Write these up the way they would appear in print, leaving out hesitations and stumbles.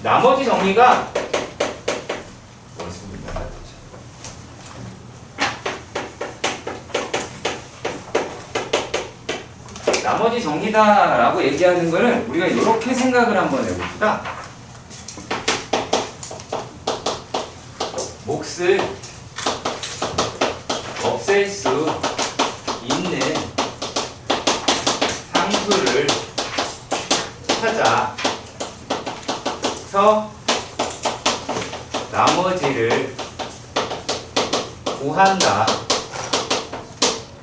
나머지 정리가 나머지 정리다라고 얘기하는 거는 우리가 이렇게 생각을 한번 해봅시다. 몫을 없앨 수 있는 상수를 찾아서 나머지를 구한다.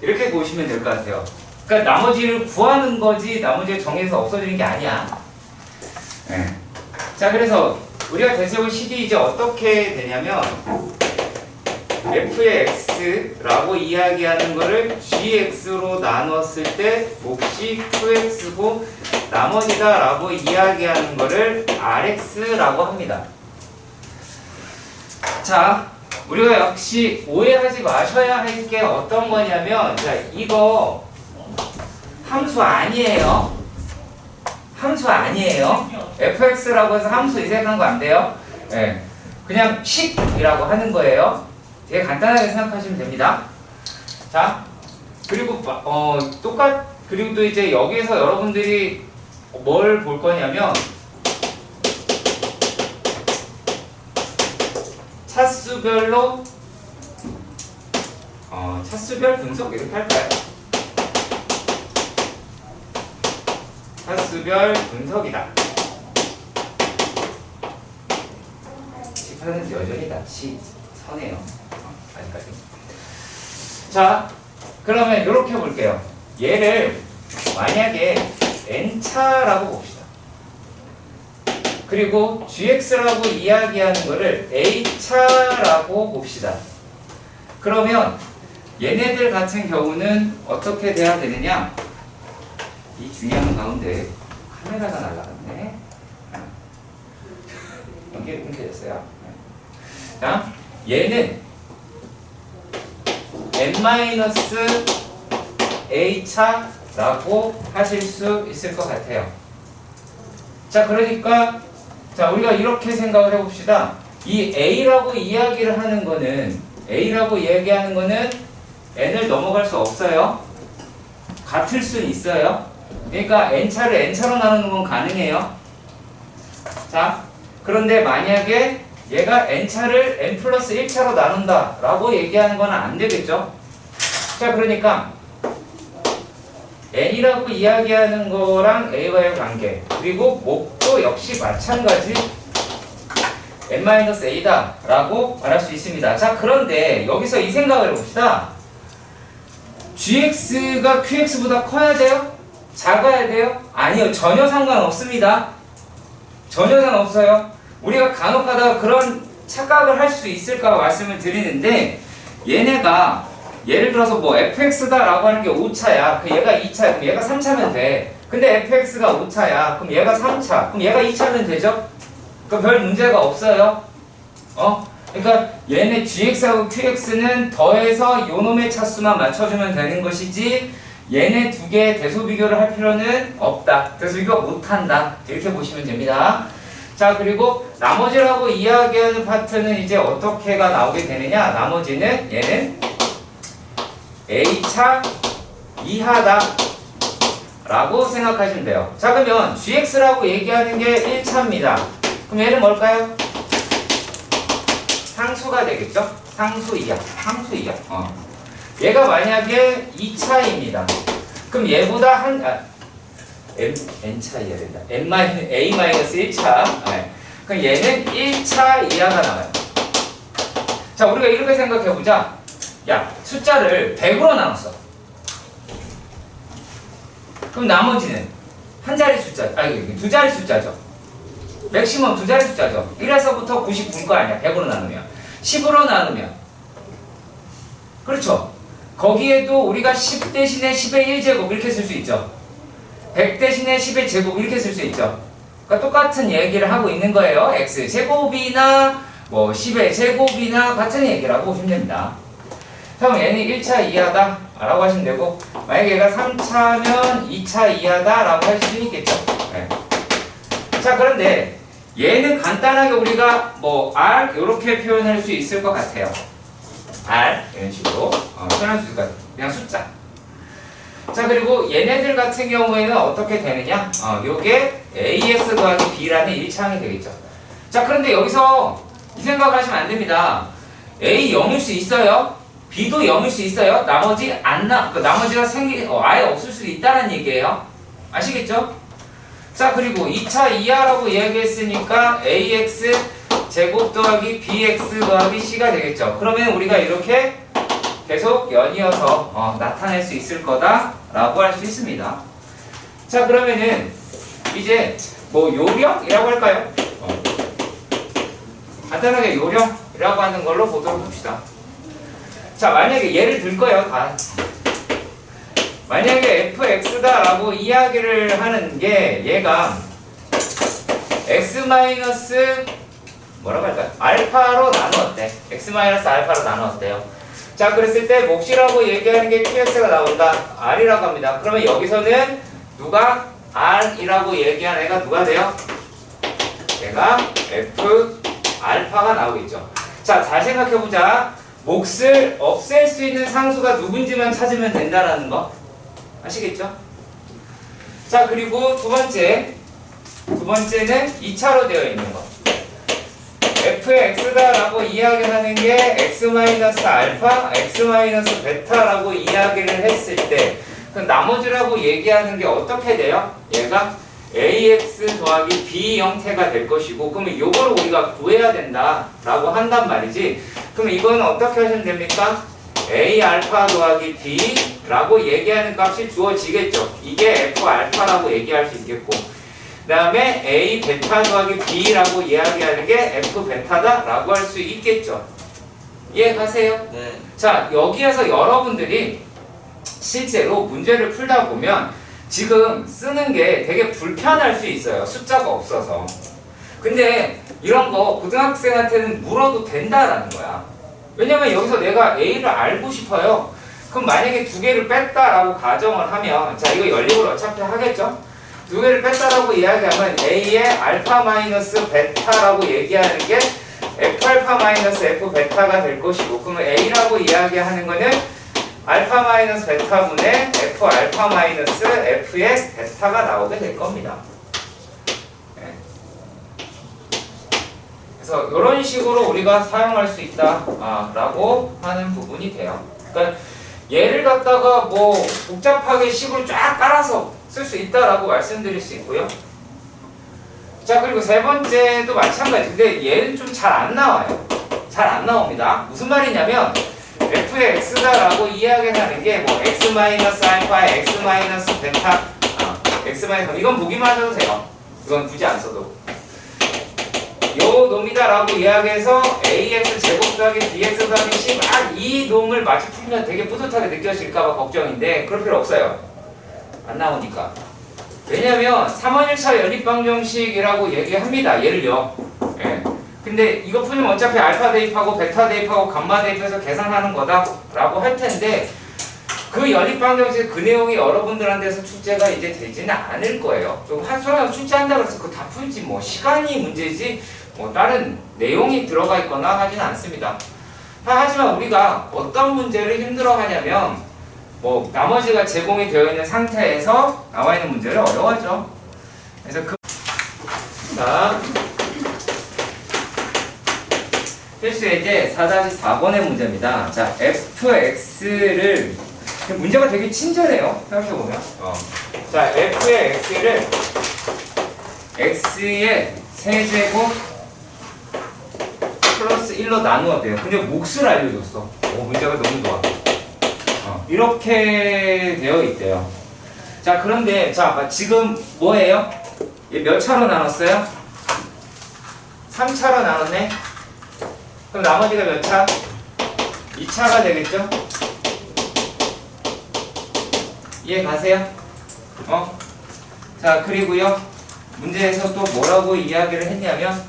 이렇게 보시면 될 것 같아요. 그러니까 나머지를 구하는 거지 나머지를 정해서 없어지는 게 아니야. 네. 자, 그래서 우리가 대세볼 식이 이제 어떻게 되냐면 f의 x라고 이야기하는 거를 gx로 나눴을 때 몫이 qx고 나머지다 라고 이야기하는 거를 rx라고 합니다. 자, 우리가 역시 오해하지 마셔야 할 게 어떤 거냐면, 자, 이거 함수 아니에요. 함수 아니에요. fx라고 해서 함수 이색한 거 안 돼요. 네. 그냥 식이라고 하는 거예요. 되게 간단하게 생각하시면 됩니다. 자, 그리고 그리고 또 이제 여기에서 여러분들이 뭘 볼 거냐면 차수별로 차수별 분석 이렇게 할까요? 차수별 분석이다. 10% 여전히 낯이 서네요. 아직까지. 자, 그러면 이렇게 볼게요. 얘를 만약에 n차라고 봅시다. 그리고 gx라고 이야기하는 거를 a차라고 봅시다. 그러면 얘네들 같은 경우는 어떻게 돼야 되느냐? 이 중요한 가운데 카메라가 날아갔네. 연결이 끊겨졌어요. 자, 얘는 n-a차라고 하실 수 있을 것 같아요. 자, 그러니까 우리가 이렇게 생각을 해봅시다. 이 a라고 이야기를 하는 거는 a라고 이야기하는 거는 n을 넘어갈 수 없어요. 같을 수는 있어요. 그러니까 n차를 n차로 나누는 건 가능해요. 자, 그런데 만약에 얘가 n차를 n 플러스 1차로 나눈다 라고 얘기하는 건 안 되겠죠. 자, 그러니까 n이라고 이야기하는 거랑 a와의 관계, 그리고 몫도 역시 마찬가지 n-a다 라고 말할 수 있습니다. 자, 그런데 여기서 이 생각을 해봅시다. gx가 qx보다 커야 돼요? 작아야 돼요? 아니요, 전혀 상관없습니다. 전혀 상관없어요. 우리가 간혹 가다가 그런 착각을 할 수 있을까 말씀을 드리는데, 얘네가 예를 들어서 뭐 fx다 라고 하는 게 5차야. 그 얘가 2차야. 그럼 얘가 3차면 돼. 근데 fx가 5차야. 그럼 얘가 3차. 그럼 얘가 2차면 되죠? 그럼 별 문제가 없어요. 그러니까 얘네 gx하고 qx는 더해서 요놈의 차수만 맞춰주면 되는 것이지 얘네 두 개의 대소 비교를 할 필요는 없다. 대소 비교 못한다. 이렇게 보시면 됩니다. 자, 그리고 나머지라고 이야기하는 파트는 이제 어떻게가 나오게 되느냐? 나머지는 얘는 a차 이하다 라고 생각하시면 돼요. 자, 그러면 gx라고 얘기하는 게 1차입니다. 그럼 얘는 뭘까요? 상수가 되겠죠? 상수 이하. 상수 이하. 얘가 만약에 2차입니다. 그럼 얘보다 n차 이하 된다. a-1차. 그럼 얘는 1차 이하가 나와요. 자, 우리가 이렇게 생각해보자. 야, 숫자를 100으로 나눴어. 그럼 나머지는 한 자리 숫자, 두 자리 숫자죠. 맥시멈 두 자리 숫자죠. 1에서부터 99일 거 아니야. 100으로 나누면. 10으로 나누면. 그렇죠. 거기에도 우리가 10 대신에 10의 1제곱 이렇게 쓸 수 있죠. 100 대신에 10의 제곱 이렇게 쓸 수 있죠. 그러니까 똑같은 얘기를 하고 있는 거예요. x제곱이나 뭐 10의 제곱이나 같은 얘기를 하고 보시면 됩니다. 그럼 얘는 1차 이하다 라고 하시면 되고, 만약에 얘가 3차면 2차 이하다 라고 할 수 있겠죠. 네. 자, 그런데 얘는 간단하게 우리가 뭐 R 이렇게 표현할 수 있을 것 같아요. R 이런 식으로 표현할 수 있을 것 같아요. 그냥 숫자. 자, 그리고 얘네들 같은 경우에는 어떻게 되느냐? 요게 AX 더하기 B라는 1차항이 되겠죠. 자, 그런데 여기서 이 생각을 하시면 안 됩니다. A 0일 수 있어요. B도 0일 수 있어요. 나머지 나머지가 아예 없을 수도 있다는 얘기예요. 아시겠죠? 자, 그리고 2차 이하라고 이야기했으니까 AX 제곱 더하기 BX 더하기 C가 되겠죠. 그러면 우리가 이렇게 계속 연이어서 나타낼 수 있을 거다라고 할 수 있습니다. 자, 그러면은 이제 뭐 요령이라고 할까요? 간단하게 요령이라고 하는 걸로 보도록 합시다. 자, 만약에 예를 들 거예요. 만약에 fx다라고 이야기를 하는 게 얘가 x 마이너스 뭐라고 할까요? 알파로 나누었대. x 마이너스 알파로 나누었대요. 자, 그랬을 때 몫이라고 얘기하는 게 px가 나온다. r이라고 합니다. 그러면 여기서는 누가 r이라고 얘기하는 애가 누가 돼요? 얘가 f 알파가 나오겠죠. 자, 잘 생각해보자. 몫을 없앨 수 있는 상수가 누군지만 찾으면 된다라는 거 아시겠죠? 자, 그리고 두 번째는 2차로 되어 있는 거. fx다라고 이야기하는 게 x-알파, x-베타라고 이야기를 했을 때 그 나머지라고 얘기하는 게 어떻게 돼요? 얘가 ax 더하기 b 형태가 될 것이고, 그러면 요거를 우리가 구해야 된다라고 한단 말이지. 그럼 이거는 어떻게 하시면 됩니까? a 알파 더하기 b라고 얘기하는 값이 주어지겠죠. 이게 f 알파라고 얘기할 수 있겠고, 그 다음에 a 베타 더하기 b라고 이야기하는 게 f 베타다라고 할 수 있겠죠. 이해 가세요? 네. 자, 여기에서 여러분들이 실제로 문제를 풀다 보면 지금 쓰는 게 되게 불편할 수 있어요. 숫자가 없어서. 근데 이런 거 고등학생한테는 물어도 된다라는 거야. 왜냐면 여기서 내가 A를 알고 싶어요. 그럼 만약에 두 개를 뺐다라고 가정을 하면, 자, 이거 연립을 어차피 하겠죠? 두 개를 뺐다라고 이야기하면 A의 알파 마이너스 베타라고 얘기하는 게 F 알파 마이너스 F 베타가 될 것이고, 그러면 A라고 이야기하는 거는 알파 마이너스 베타분의 F 알파 마이너스 F의 베타가 나오게 될 겁니다. 네. 그래서 이런 식으로 우리가 사용할 수 있다라고 하는 부분이 돼요. 그러니까 얘를 갖다가 뭐 복잡하게 식으로 쫙 깔아서 쓸 수 있다라고 말씀드릴 수 있고요. 자, 그리고 세 번째도 마찬가지. 근데 얘는 좀 잘 안 나와요. 잘 안 나옵니다. 무슨 말이냐면 f의 x다라고 이야기하는 게 뭐 x 마이너스 알파에 x 마이너스 베타, x 마이너스, 이건 보기만 하셔도 돼요. 이건 굳이 안 써도. 요 놈이다라고 이야기해서 ax 제곱 더하기 bx 더하기 c 이 놈을 마치 풀면 되게 뿌듯하게 느껴질까봐 걱정인데 그럴 필요 없어요. 안 나오니까. 왜냐면 3원 1차 연립방정식이라고 얘기합니다. 얘를요. 예. 근데 이거 풀면 어차피 알파 대입하고 베타 대입하고 감마 대입해서 계산하는 거다라고 할 텐데 그 연립방정식 그 내용이 여러분들한테서 출제가 이제 되지는 않을 거예요. 좀 한순간 출제한다고 해서 그거 다 풀지 뭐 시간이 문제지 뭐 다른 내용이 들어가 있거나 하지는 않습니다. 하지만 우리가 어떤 문제를 힘들어하냐면 뭐 나머지가 제공이 되어 있는 상태에서 나와 있는 문제를 어려워하죠. 그래서 자, 필수 예제 4-4번의 문제입니다. 자, fx를 문제가 되게 친절해요. 생각해보면. 자, f의 x를 x의 세제곱 플러스 1로 나누어대요. 근데 몫을 알려줬어. 오, 문제가 너무 좋아. 이렇게 되어 있대요. 자, 그런데 자, 지금 뭐예요? 얘 몇 차로 나눴어요? 3차로 나눴네? 그럼 나머지가 몇 차? 2차가 되겠죠? 이해 가세요? 자, 그리고요. 문제에서 또 뭐라고 이야기를 했냐면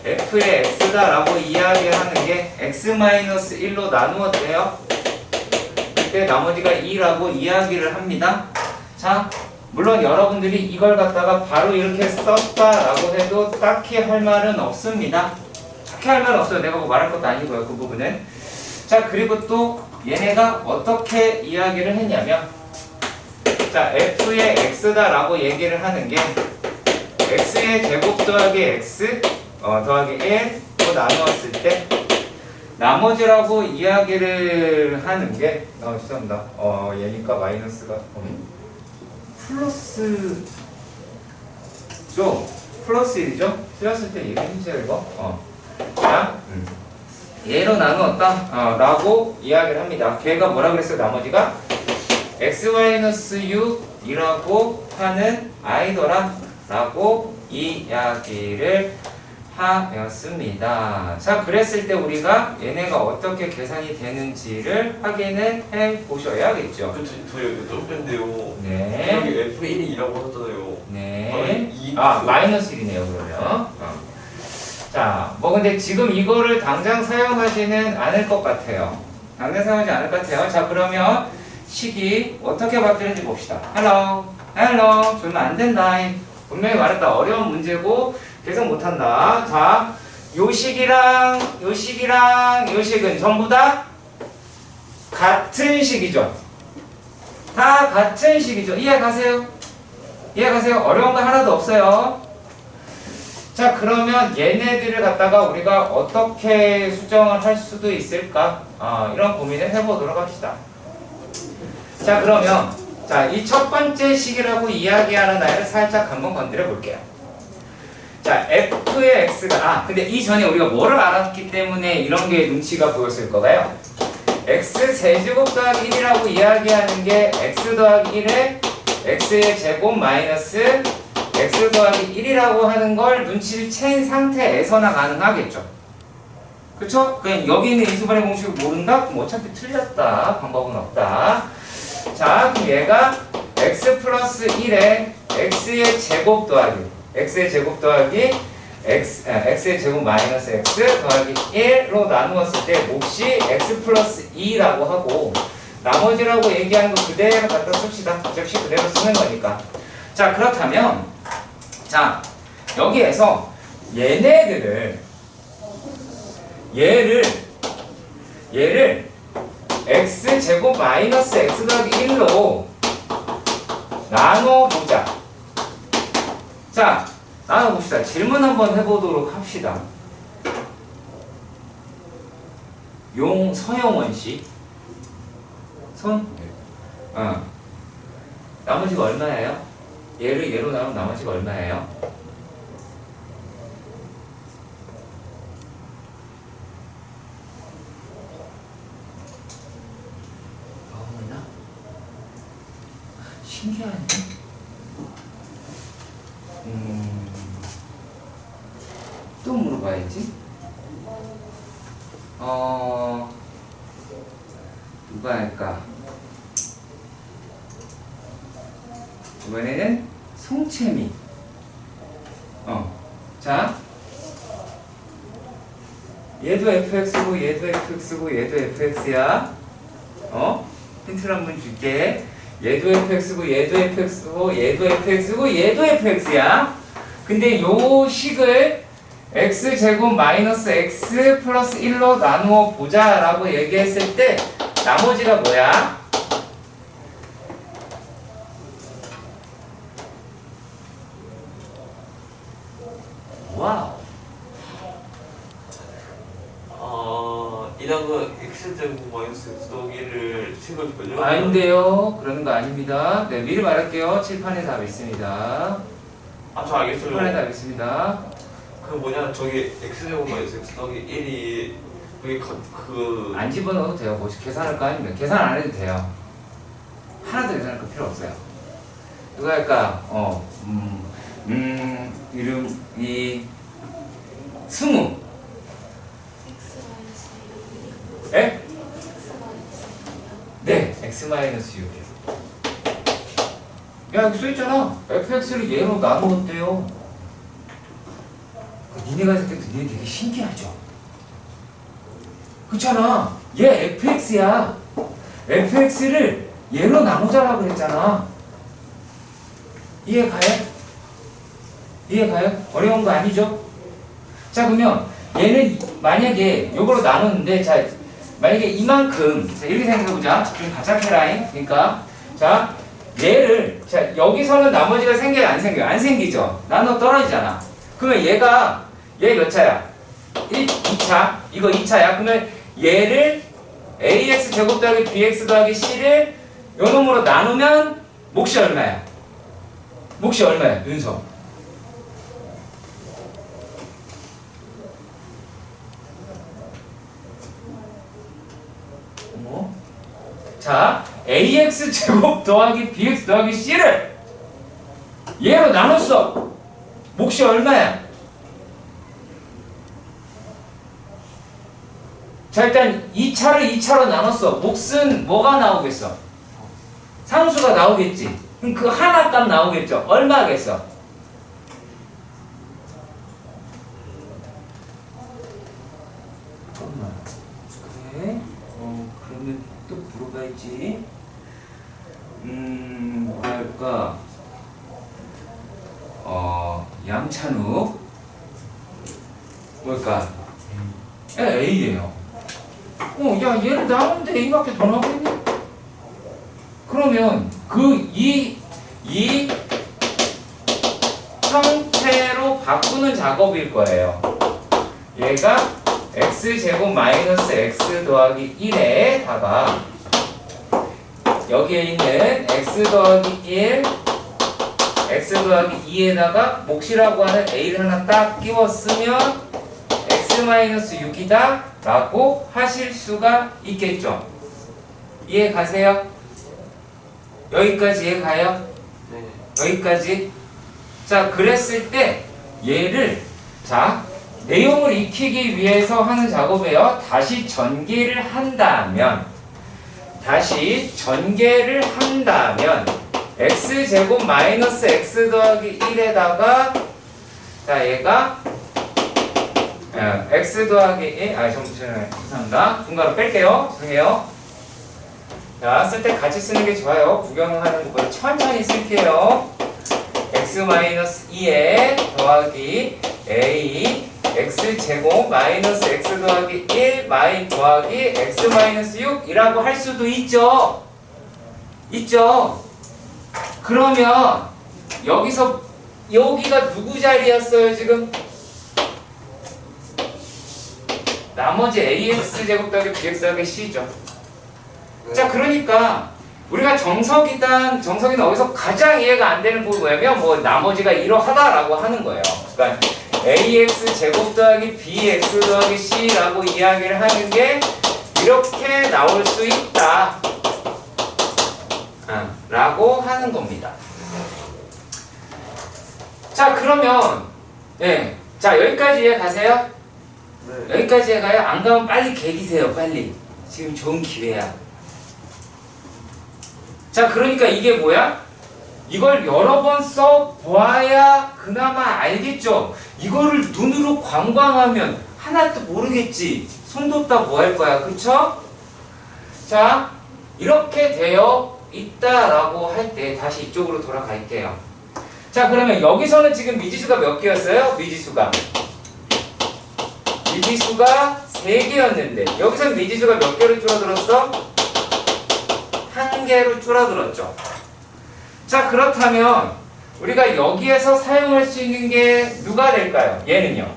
f의 x다라고 이야기하는 게 x-1로 나누었대요. 그때 나머지가 2라고 이야기를 합니다. 자, 물론 여러분들이 이걸 갖다가 바로 이렇게 썼다라고 해도 딱히 할 말은 없습니다. 딱히 할 말은 없어요. 내가 뭐 말할 것도 아니고요. 그 부분은. 자, 그리고 또 얘네가 어떻게 이야기를 했냐면, 자, f의 x다라고 얘기를 하는 게 x의 제곱 더하기 x 더하기 1로 나누었을 때 나머지라고 이야기를 하는 게 죄송합니다. 얘니까 마이너스가 플러스죠. 플러스 1이죠. 틀렸을 때 얘기해주세요 이거. 자, 얘로 나누었다 라고 이야기를 합니다. 걔가 뭐라 그랬어요? 나머지가 x-6이라고 하는 아이더라 라고 이야기를 하였습니다. 자, 그랬을 때 우리가 얘네가 어떻게 계산이 되는지를 확인을 해 보셔야겠죠. 저 여기 좀 뺀데요. 네. 여기 F1이라고 하잖아요. 네. 마이너스 1이네요, 그러면. 자, 뭐 근데 지금 이거를 당장 사용하지는 않을 것 같아요. 당장 사용하지 않을 것 같아요. 자, 그러면 식이 어떻게 바뀌는지 봅시다. 헬로. 졸면 안 된다. 분명히 말했다. 어려운 문제고 계속 못한다. 자, 요 식이랑 요 식은 전부 다 같은 식이죠. 다 같은 식이죠. 이해가세요? 어려운 거 하나도 없어요. 자, 그러면 얘네들을 갖다가 우리가 어떻게 수정을 할 수도 있을까? 이런 고민을 해보도록 합시다. 자, 그러면 이 첫 번째 식이라고 이야기하는 아이를 살짝 한번 건드려 볼게요. 자, f의 x가 근데 이전에 우리가 뭐를 알았기 때문에 이런 게 눈치가 보였을 거가요? x 세제곱 더하기 1이라고 이야기하는 게 x 더하기 1에 x의 제곱 마이너스 x 더하기 1이라고 하는 걸 눈치를 챈 상태에서나 가능하겠죠. 그쵸? 그냥 여기 있는 이수반의 공식을 모른다? 그럼 어차피 틀렸다. 방법은 없다. 자, 그럼 얘가 x 플러스 1에 x의 제곱 더하기 x의 제곱 마이너스 x 더하기 1로 나누었을 때 몫이 x 플러스 2라고 하고 나머지라고 얘기하는 거 그대로 갖다 씁시다. 어차피 그대로 쓰는 거니까. 자, 그렇다면 자, 여기에서 얘네들을 얘를 x 제곱 마이너스 x 더하기 1로 나눠보자. 자, 나눠봅시다. 질문 한번 해보도록 합시다. 서영원 씨. 나머지가 얼마예요? 얘로 나누면 나머지가 얼마예요? 어머나? 신기하네. 또 물어봐야지. 누가 할까? 이번에는 송채미. 자, 얘도 fx고 얘도 fx고 얘도 fx야. 힌트를 한번 줄게. 얘도 fx고 얘도 fx고 얘도 fx고 얘도 fx야. 근데 요 식을 x제곱 마이너스 x 플러스 1로 나누어 보자 라고 얘기했을 때 나머지가 뭐야? 와우. 이런 거 x제곱 마이너스 x 더하기를 식을 돌려? 아닌데요. 그러는 거 아닙니다. 네, 미리 말할게요. 칠판에 답 있습니다. 저 알겠어요. 칠판에 답 있습니다. 그 뭐냐, 저기 x제곱 마이너스 x 더하기 1이 여기 안 집어넣어도 돼요. 뭐 계산할 거 아니면 계산 안 해도 돼요. 하나도 계산할 거 필요 없어요. 누가 할까? 이름이 승우. 에? 네, x-6. 야, 여기 써있잖아. fx를 얘로 나누었대요. 니네가 했을 때도 니네 되게 신기하죠? 그렇잖아. 얘 fx야. fx를 얘로 나누자라고 그랬잖아. 이해가요? 이해가요? 어려운 거 아니죠? 자, 그러면 얘는 만약에 요걸로 나눴는데, 자, 만약에 이만큼, 자, 이렇게 생각해보자. 좀 바짝해라잉. 그러니까, 자, 얘를, 자, 여기서는 나머지가 생겨요? 안 생겨요? 안 생기죠? 나눠 떨어지잖아. 그러면 얘가, 얘 몇 차야? 2차. 이거 2차야. 그러면 얘를 ax 제곱 더하기 bx 더하기 c를 요 놈으로 나누면 몫이 얼마야? 몫이 얼마야? 윤서. 자, ax 제곱 더하기 bx 더하기 c를 얘로 나눴어. 몫이 얼마야? 자, 일단 2차를 2차로 나눴어. 몫은 뭐가 나오겠어? 상수가 나오겠지. 그럼 그 하나 값 나오겠죠? 얼마겠어? 그래? 그러면 또 물어봐야지. 뭐랄까? 양찬욱. 뭘까? A예요. 야, 얘를 나누는데 A밖에 더 나오겠네? 그러면 이 형태로 바꾸는 작업일 거예요. 얘가 x제곱 마이너스 x 더하기 1에다가 여기에 있는 x 더하기 1, x 더하기 2에다가 몫이라고 하는 a를 하나 딱 끼웠으면 x 마이너스 6이다 라고 하실 수가 있겠죠. 이해 가세요? 여기까지 이해 가요? 네. 여기까지? 자, 그랬을 때 얘를, 자, 내용을 익히기 위해서 하는 작업이에요. 다시 전개를 한다면 x제곱 마이너스 x 더하기 1에다가 자, 얘가 x 더하기 1, 죄송합니다. 중괄호 뺄게요. 죄송해요. 자, 쓸 때 같이 쓰는 게 좋아요. 구경하는 것보다 천천히 쓸게요. x 마이너스 2에 더하기 a x제곱 마이너스 x 더하기 1 마이 더하기 x 마이너스 6이라고 할 수도 있죠. 그러면 여기서 여기가 누구 자리였어요 지금? 나머지 ax 제곱 더하기 bx 더하기 c죠. 자, 그러니까 우리가 정석이는 어디서 가장 이해가 안 되는 부분이 뭐냐면 뭐 나머지가 이러하다라고 하는 거예요. 그러니까 ax 제곱 더하기 bx 더하기 c라고 이야기를 하는 게 이렇게 나올 수 있다 라고 하는 겁니다. 자, 그러면 자, 여기까지 이해 가세요? 네. 여기까지 이해 가요? 안 가면 빨리 개기세요. 빨리. 지금 좋은 기회야. 자, 그러니까 이게 뭐야? 이걸 여러 번 써보아야 그나마 알겠죠? 이거를 눈으로 관광하면 하나도 모르겠지. 손 뒀다 뭐 할 거야. 그쵸? 자, 이렇게 되어 있다라고 할 때 다시 이쪽으로 돌아갈게요. 자, 그러면 여기서는 지금 미지수가 몇 개였어요? 미지수가 3개였는데 여기서는 미지수가 몇 개로 줄어들었어? 1개로 줄어들었죠. 자, 그렇다면 우리가 여기에서 사용할 수 있는 게 누가 될까요? 얘는요.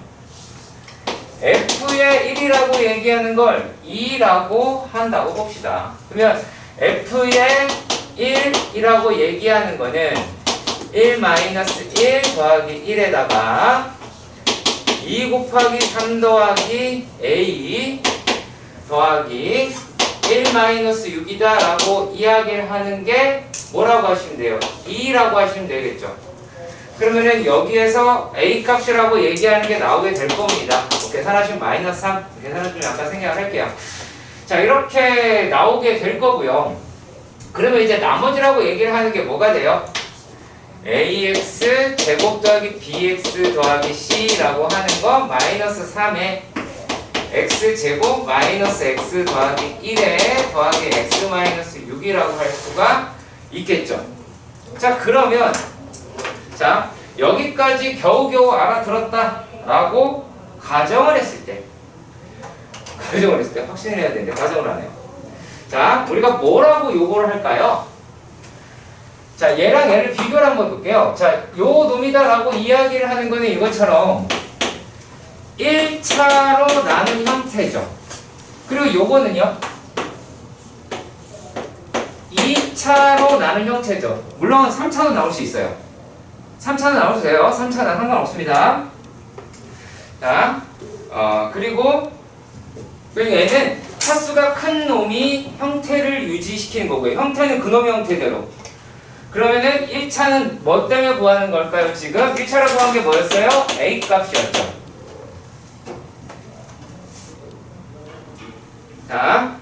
f의 1이라고 얘기하는 걸 2라고 한다고 봅시다. 그러면 f의 1이라고 얘기하는 거는 1 더하기 1에다가 2 곱하기 3 더하기 a 더하기 1 6이다 라고 이야기를 하는 게 뭐라고 하시면 돼요? 2라고 하시면 되겠죠. 그러면은 여기에서 a 값이라고 얘기하는 게 나오게 될 겁니다. 계산하시면 마이너스 3 계산을 좀 약간 생각을 할게요. 자, 이렇게 나오게 될 거고요. 그러면 이제 나머지라고 얘기를 하는 게 뭐가 돼요? ax 제곱 더하기 bx 더하기 c라고 하는 거 마이너스 3에 x제곱 마이너스 x 더하기 1에 더하기 x 마이너스 6이라고 할 수가 있겠죠. 자, 그러면 자, 여기까지 겨우겨우 알아들었다 라고 가정을 했을 때 확신을 해야 되는데 가정을 안 해요. 자, 우리가 뭐라고 요거를 할까요? 자, 얘랑 얘를 비교를 한번 볼게요. 자, 요 놈이다 라고 이야기를 하는 거는 이것처럼 1차로 나눈 형태죠. 그리고 요거는요 2차로 나눈 형태죠. 물론 3차도 나올 수 있어요. 3차는 나와도 돼요. 3차는 상관없습니다. 자, 그리고 얘는 차수가 큰 놈이 형태를 유지시키는 거고요. 형태는 그놈의 형태대로. 그러면은 1차는 뭐 때문에 구하는 걸까요? 지금 1차로 구한 게 뭐였어요? A 값이었죠. 자,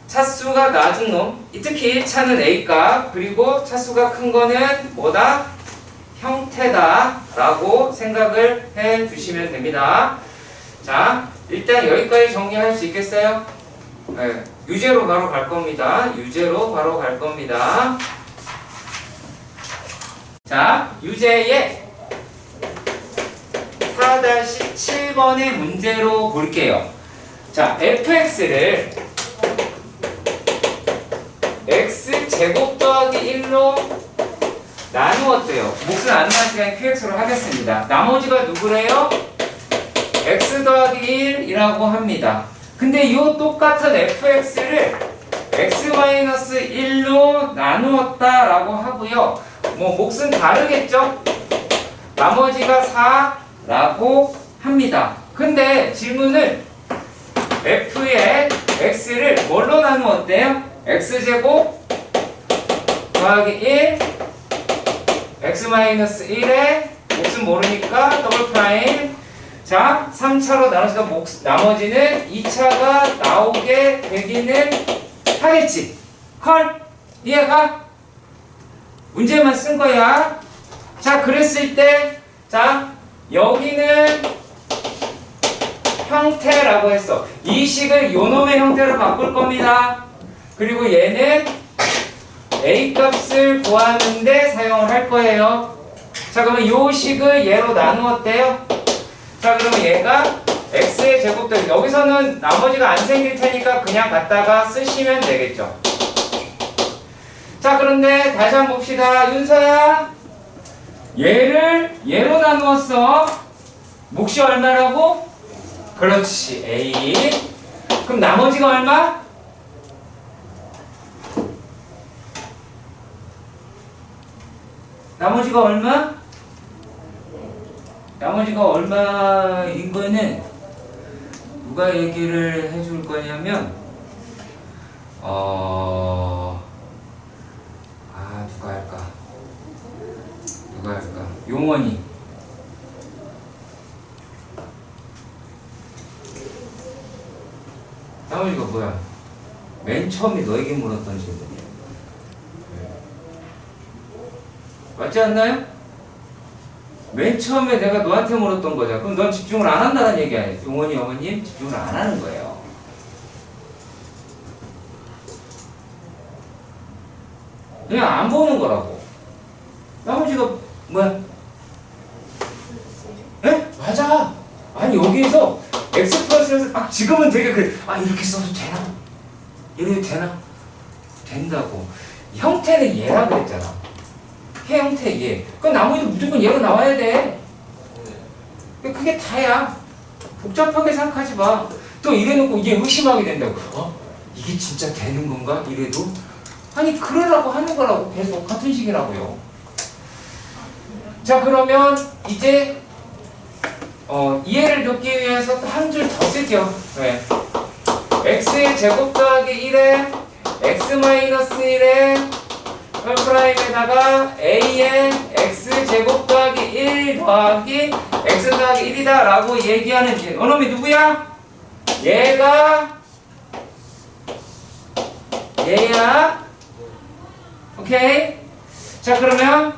차수가 낮은 놈, 특히 1차는 A 값, 그리고 차수가 큰 거는 뭐다? 형태다 라고 생각을 해 주시면 됩니다. 자, 일단 여기까지 정리할 수 있겠어요? 네, 유제로 바로 갈 겁니다. 유제로 바로 갈 겁니다. 자, 유제의 4-7번의 문제로 볼게요. 자, fx를 x제곱 더하기 1로 나누었대요. 몫은 안 나갈 시간 qx로 하겠습니다. 나머지가 누구래요? x 더하기 1이라고 합니다. 근데 이 똑같은 fx를 x-1로 나누었다라고 하고요. 뭐 몫은 다르겠죠? 나머지가 4라고 합니다. 근데 질문은 f의 x를 뭘로 나누었대요? x제곱 더하기 1 x-1에 몫은 모르니까 더블 프라임. 자, 3차로 나눠서 나머지는 2차가 나오게 되기는 하겠지. 컬? 이해가? 문제만 쓴 거야. 자, 그랬을 때, 자, 여기는 형태라고 했어. 이 식을 요놈의 형태로 바꿀 겁니다. 그리고 얘는 A 값을 구하는데 사용을 할 거예요. 자, 그러면 요 식을 얘로 나누었대요. 자, 그러면 얘가 x의 제곱들, 여기서는 나머지가 안 생길 테니까 그냥 갖다가 쓰시면 되겠죠. 자, 그런데 다시 한번 봅시다. 윤서야, 얘를 얘로 나누었어. 몫이 얼마라고? 그렇지, A. 그럼 나머지가 얼마? 나머지가 얼마? 나머지가 얼마인 거는 누가 얘기를 해줄 거냐면 누가 할까? 용원이. 나머지가 뭐야? 맨 처음에 너에게 물었던 질문이야. 맞지 않나요? 맨 처음에 내가 너한테 물었던 거잖아. 그럼 넌 집중을 안 한다는 얘기 아니에요? 용원이 어머님 집중을 안 하는 거예요. 그냥 안 보는 거라고. 나머지가 뭐야? 에? 맞아. 아니 여기에서 x 플러스에서 막 지금은 되게 이렇게 써도 되나? 이래도 되나? 된다고. 형태는 얘라 그랬잖아. 형태 얘. 그럼 나머지도 무조건 얘로 나와야 돼. 그게 다야. 복잡하게 생각하지 마. 또 이래놓고 이게 의심하게 된다고. 이게 진짜 되는 건가? 이래도? 아니 그러라고 하는 거라고. 계속 같은 식이라고요. 자, 그러면 이제 이해를 돕기 위해서 또 한 줄 더 쓸게요. 네. x의 제곱 더하기 1에 x-1에 프라임에다가 a의 x 제곱 더하기 1 더하기 x 더하기 1이다 라고 얘기하는 이놈이 누구야? 얘가 얘야. 오케이? 자, 그러면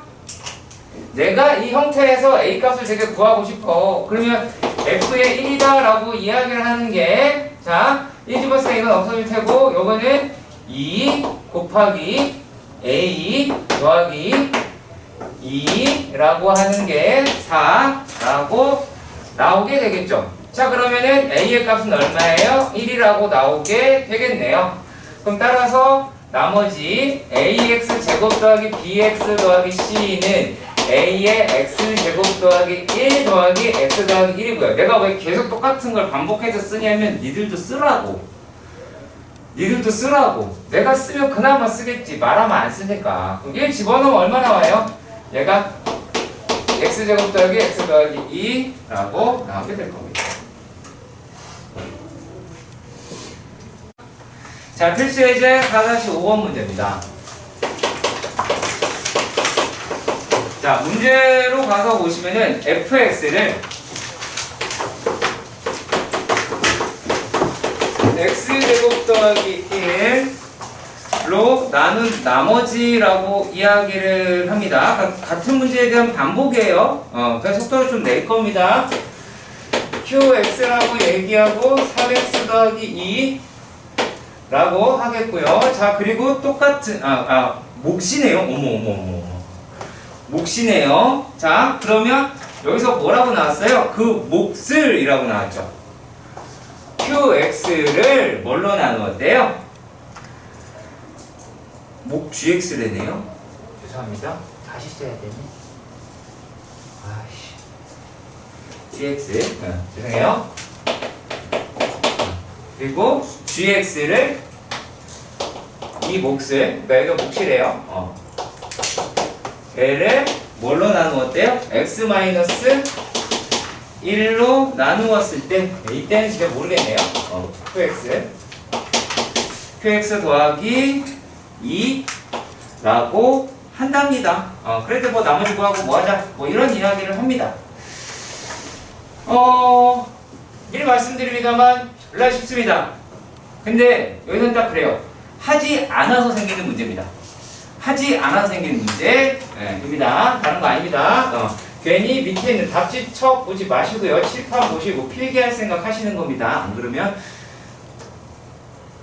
내가 이 형태에서 a 값을 되게 구하고 싶어. 그러면 f의 1이다 라고 이야기를 하는 게, 자, 1 집었을 때 이건 없어질 테고, 요거는 2 곱하기 a 더하기 2라고 하는 게 4라고 나오게 되겠죠. 자, 그러면은 a의 값은 얼마예요? 1이라고 나오게 되겠네요. 그럼 따라서 나머지 ax 제곱 더하기 bx 더하기 c는 a의 x 제곱 더하기 1 더하기 x 더하기 1이고요. 내가 왜 계속 똑같은 걸 반복해서 쓰냐면 니들도 쓰라고. 내가 쓰면 그나마 쓰겠지. 말하면 안 쓰니까. 그럼 1 집어넣으면 얼마 나와요? 얘가 x제곱 더하기 x 더하기 2라고 나오게 될 겁니다. 자, 필수 예제 4-5번 문제입니다. 자, 문제로 가서 보시면은 fx를 x제곱 더하기 1로 나눈 나머지라고 이야기를 합니다. 같은 문제에 대한 반복이에요. 그래서 속도를 좀 낼 겁니다. qx라고 얘기하고 3x 더하기 2 라고 하겠고요. 자, 그리고 똑같은 몫이네요. 어머. 몫이네요. 자, 그러면 여기서 뭐라고 나왔어요? 그 몫을 이라고 나왔죠. qx를 뭘로 나누었대요? 목 gx래네요. 죄송합니다. 다시 써야 되네. gx. 죄송해요. 그리고 gx를 이 몫을, 그러니까 여기가 몫이래요. 얘를 뭘로 나누었대요? x 1로 나누었을 때, 이때는 진짜 모르겠네요. qx 더하기 2라고 한답니다. 그래도 뭐 나머지 뭐하고 뭐하자, 뭐 이런 이야기를 합니다. 미리 말씀드립니다만 졸라 쉽습니다. 근데 여기서는 딱 그래요. 하지 않아서 생기는 문제입니다. 하지 않아서 생기는 문제입니다. 다른 거 아닙니다. 괜히 밑에 있는 답지 쳐보지 마시고요. 칠판 보시고 필기할 생각 하시는 겁니다. 안 그러면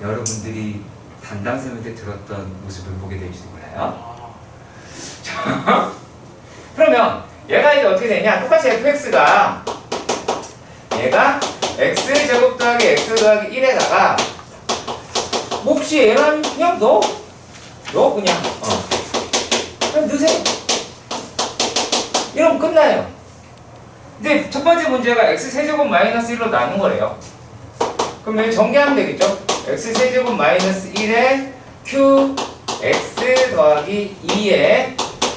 여러분들이 담당쌤한테 들었던 모습을 보게 될지도 몰라요. 자, 그러면 얘가 이제 어떻게 되냐? 똑같이 fx가 얘가 x제곱 더하기 x 더하기 1에다가 몫이 얘랑 그냥 넣어 그냥 넣으세요. 이러면 끝나요. 근데 첫 번째 문제가 x 세제곱 마이너스 1로 나눈 거래요. 그럼 여기 전개하면 되겠죠? x 세제곱 마이너스 1에 q x 더하기 2에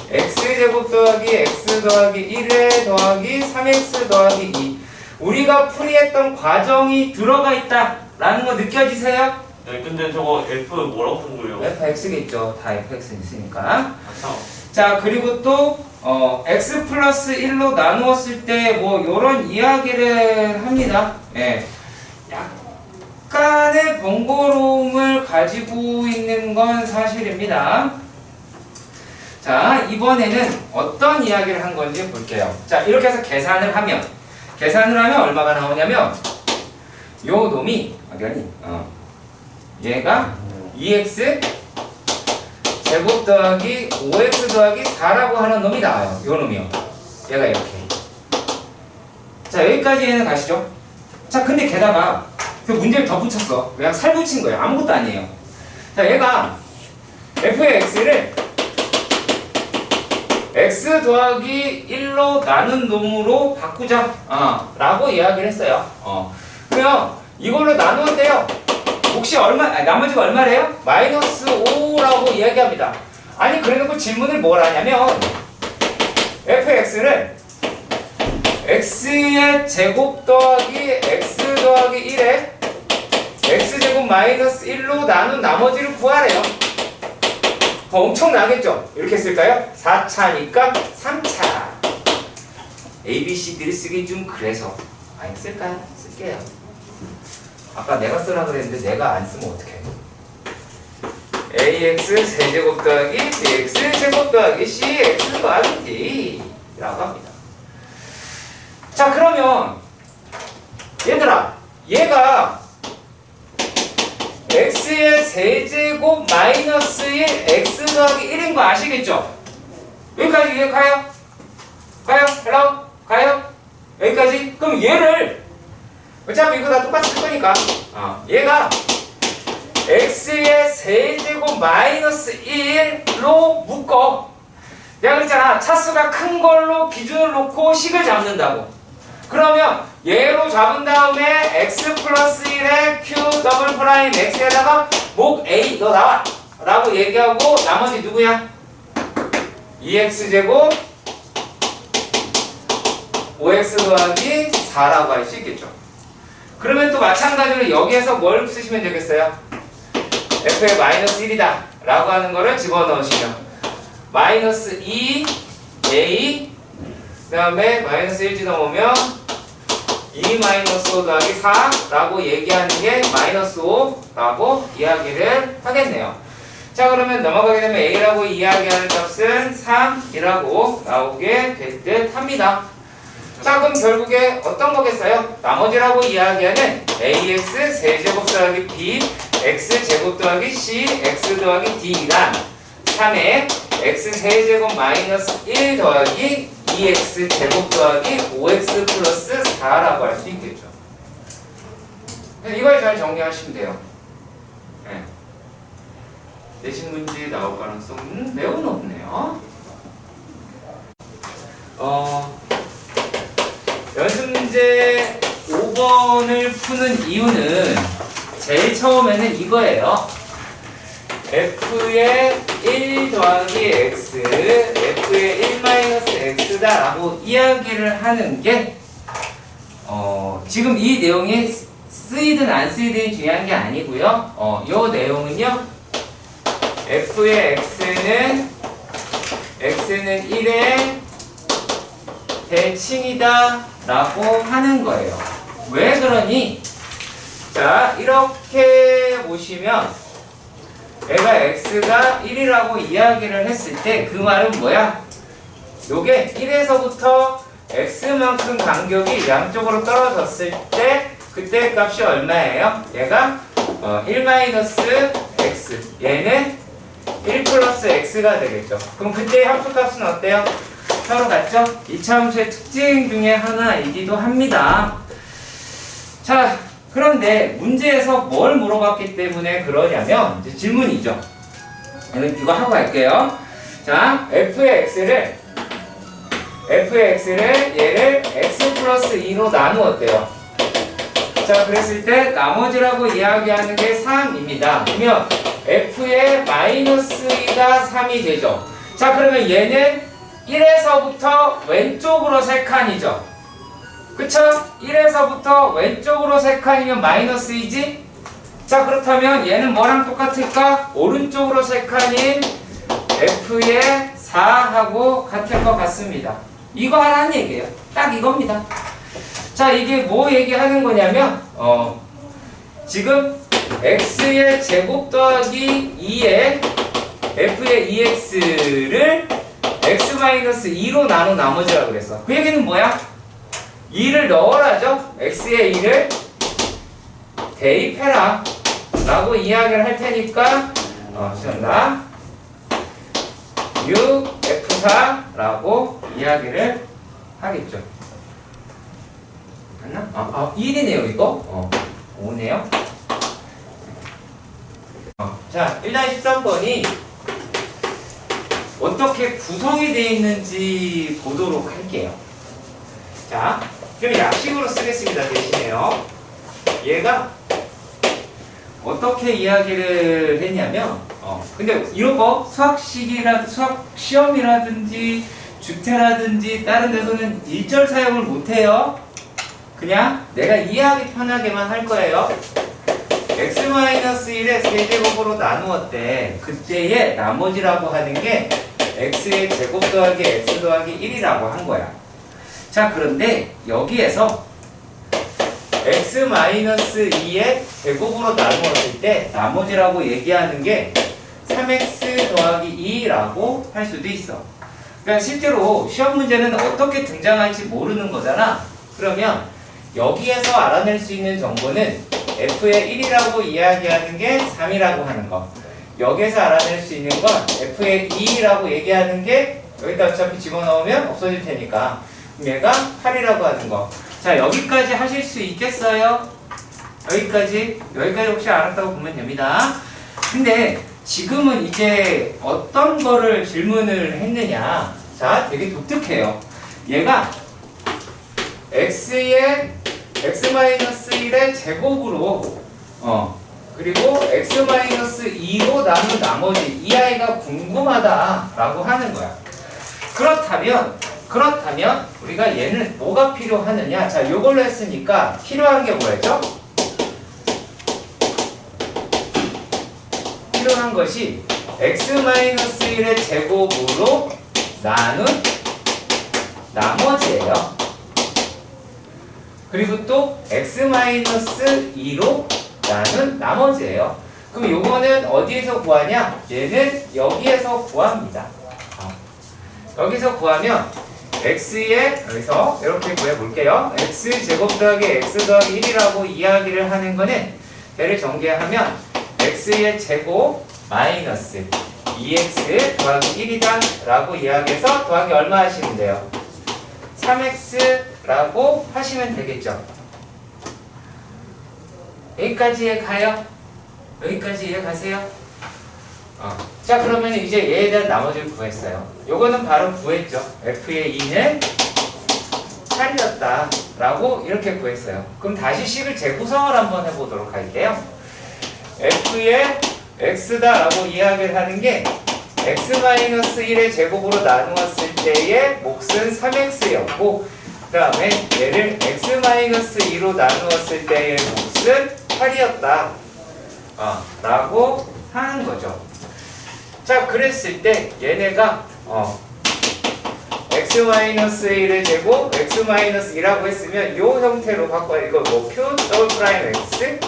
x제곱 더하기 x 더하기 1에 더하기 3x 더하기 2. 우리가 풀이했던 과정이 들어가 있다라는 거 느껴지세요? 네, 근데 저거 F 뭐라고 쓴 거예요? fx겠죠. 다 fx 있으니까. 참. 자, 그리고 또 x 플러스 1로 나누었을 때 뭐 요런 이야기를 합니다. 예. 약간의 번거로움을 가지고 있는 건 사실입니다. 자, 이번에는 어떤 이야기를 한 건지 볼게요. 자, 이렇게 해서 계산을 하면 얼마가 나오냐면 요 놈이 막연히 얘가 2x 제곱 더하기 5x 더하기 4라고 하는 놈이 나와요. 요 놈이요. 얘가 이렇게. 자, 여기까지는 가시죠. 자, 근데 게다가 그 문제를 더 붙였어. 그냥 살 붙인 거예요. 아무것도 아니에요. 자, 얘가 f의 x를 x 더하기 1로 나눈 놈으로 바꾸자 라고 이야기를 했어요. 그러면 이걸로 나누었대요. 혹시 나머지가 얼마래요? 마이너스 5라고 이야기합니다. 아니, 그래놓고 질문을 뭘 하냐면 fx를 x의 제곱 더하기 x 더하기 1에 x제곱 마이너스 1로 나눈 나머지를 구하래요. 엄청나겠죠? 이렇게 쓸까요? 4차니까 3차. ABCD를 쓰기 좀 그래서 아니 쓸까요? 쓸게요. 아까 내가 쓰라 그랬는데 내가 안 쓰면 어떡해? AX 세제곱 더하기 BX 제곱 더하기 CX 더하기 D 라고 합니다. 자, 그러면 얘들아, 얘가 x의 세제곱 마이너스 1 x 더하기 1인 거 아시겠죠? 여기까지 이해 가요? 가요? 헬로? 가요? 여기까지? 그럼 얘를 어차피 이거 다 똑같이 쓸 거니까 얘가 x의 세제곱 마이너스 1로 묶어. 내가 그랬잖아. 차수가 큰 걸로 기준을 놓고 식을 잡는다고. 그러면 얘로 잡은 다음에 x 플러스 1에 q 더블 프라임 x에다가 목 a 너 나와 라고 얘기하고 나머지 누구야? 2x제곱 5x 더하기 4라고 할 수 있겠죠. 그러면 또 마찬가지로 여기에서 뭘 쓰시면 되겠어요? f의 마이너스 1이다 라고 하는 거를 집어넣으시면 마이너스 2a 그 다음에 마이너스 1 집어넣으면 2 마이너스 5 더하기 4 라고 얘기하는 게 마이너스 5 라고 이야기를 하겠네요. 자, 그러면 넘어가게 되면 a라고 이야기하는 값은 3이라고 나오게 될 듯 합니다. 자, 그럼 결국에 어떤 거겠어요? 나머지라고 이야기하는 ax 세제곱 더하기 b x 제곱 더하기 c x 더하기 d가 3에 x 세제곱 마이너스 1 더하기 2x 제곱 더하기 5x 플러스 4라고 할 수 있겠죠. 이걸 잘 정리하시면 돼요. 네. 내신 문제 나올 가능성은 매우 높네요. 연습 문제 5번을 푸는 이유는 제일 처음에는 이거예요. f의 1 더하기 x, f의 1 마이너스 x다 라고 이야기를 하는 게 지금 이 내용이 쓰이든 안 쓰이든 중요한 게 아니고요. 이 내용은요. f의 x는 1의 대칭이다 라고 하는 거예요. 왜 그러니? 자, 이렇게 보시면 얘가 x가 1이라고 이야기를 했을 때 그 말은 뭐야? 요게 1에서부터 x만큼 간격이 양쪽으로 떨어졌을 때 그때 값이 얼마예요? 얘가 1 마이너스 x 얘는 1 플러스 x가 되겠죠. 그럼 그때의 합수값은 어때요? 서로 같죠? 이차함수의 특징 중에 하나이기도 합니다. 자, 그런데 문제에서 뭘 물어봤기 때문에 그러냐면 이제 질문이죠. 이거 하고 갈게요. 자, f의 x를 얘를 x 플러스 2로 나누었대요. 자, 그랬을 때 나머지라고 이야기하는 게 3입니다. 그러면 f의 마이너스 2가 3이 되죠. 자, 그러면 얘는 1에서부터 왼쪽으로 3칸이죠. 그쵸? 1에서부터 왼쪽으로 3칸이면 마이너스 2지? 자, 그렇다면 얘는 뭐랑 똑같을까? 오른쪽으로 3칸인 f의 4하고 같을 것 같습니다. 이거 하라는 얘기예요. 딱 이겁니다. 자, 이게 뭐 얘기하는 거냐면 지금 x의 제곱 더하기 2에 f의 2x를 x-2로 나눠 나머지라고 그랬어. 그 얘기는 뭐야? 2를 넣어라죠? x의 2를 대입해라 라고 이야기를 할 테니까 시작합니다. 6f4 라고 이야기를 하겠죠. 맞나? 1이네요 이거? 5네요. 자, 1-13번이 어떻게 구성이 되어 있는지 보도록 할게요. 자, 그럼 약식으로 쓰겠습니다. 대신에요. 얘가 어떻게 이야기를 했냐면 근데 이런 거 수학 시험이라든지 주태라든지 다른 데서는 일절 사용을 못해요. 그냥 내가 이해하기 편하게만 할 거예요. x-1의 세제곱으로 나누었대. 그때의 나머지라고 하는 게 x의 제곱 더하기 x 더하기 1이라고 한 거야. 자, 그런데 여기에서 x-2의 제곱으로 나누었을 때 나머지라고 얘기하는 게 3x 더하기 2라고 할 수도 있어. 그러니까 실제로 시험 문제는 어떻게 등장할지 모르는 거잖아. 그러면 여기에서 알아낼 수 있는 정보는 f의 1이라고 이야기하는 게 3이라고 하는 거. 여기에서 알아낼 수 있는 건 f의 2라고 얘기하는 게 여기다 어차피 집어넣으면 없어질 테니까. 그럼 얘가 8이라고 하는 거. 자, 여기까지 하실 수 있겠어요? 여기까지 혹시 알았다고 보면 됩니다. 근데 지금은 이제 어떤 거를 질문을 했느냐. 자, 되게 독특해요. 얘가 x의 x-1의 제곱으로 그리고 x-2로 나눈 나머지 이 아이가 궁금하다라고 하는 거야. 그렇다면 우리가 얘는 뭐가 필요하느냐? 자, 요걸로 했으니까 필요한 게 뭐였죠? 필요한 것이 x-1의 제곱으로 나눈 나머지예요. 그리고 또 x-2로 나눈 나머지예요. 그럼 요거는 어디에서 구하냐? 얘는 여기에서 구합니다. 여기서 구하면 x의 여기서 이렇게 구해볼게요. x제곱 더하기 x 더하기 1이라고 이야기를 하는 거는 얘를 전개하면 x의 제곱 마이너스 2x 더하기 1이다 라고 이야기해서 더하기 얼마 하시면 돼요? 3x라고 하시면 되겠죠. 여기까지 이해 가요? 여기까지 이해 가세요? 자, 그러면 이제 얘에 대한 나머지를 구했어요. 요거는 바로 구했죠. f의 2는 8이었다 라고 이렇게 구했어요. 그럼 다시 식을 재구성을 한번 해보도록 할게요. f의 x다 라고 이야기를 하는 게 x-1의 제곱으로 나누었을 때의 몫은 3x였고 그 다음에 얘를 x-2로 나누었을 때의 몫은 8이었다 라고 하는 거죠. 자, 그랬을 때 얘네가 x-1의 제곱 x-2라고 했으면 이 형태로 바꿔야 이거 뭐 표 더블 프라임 x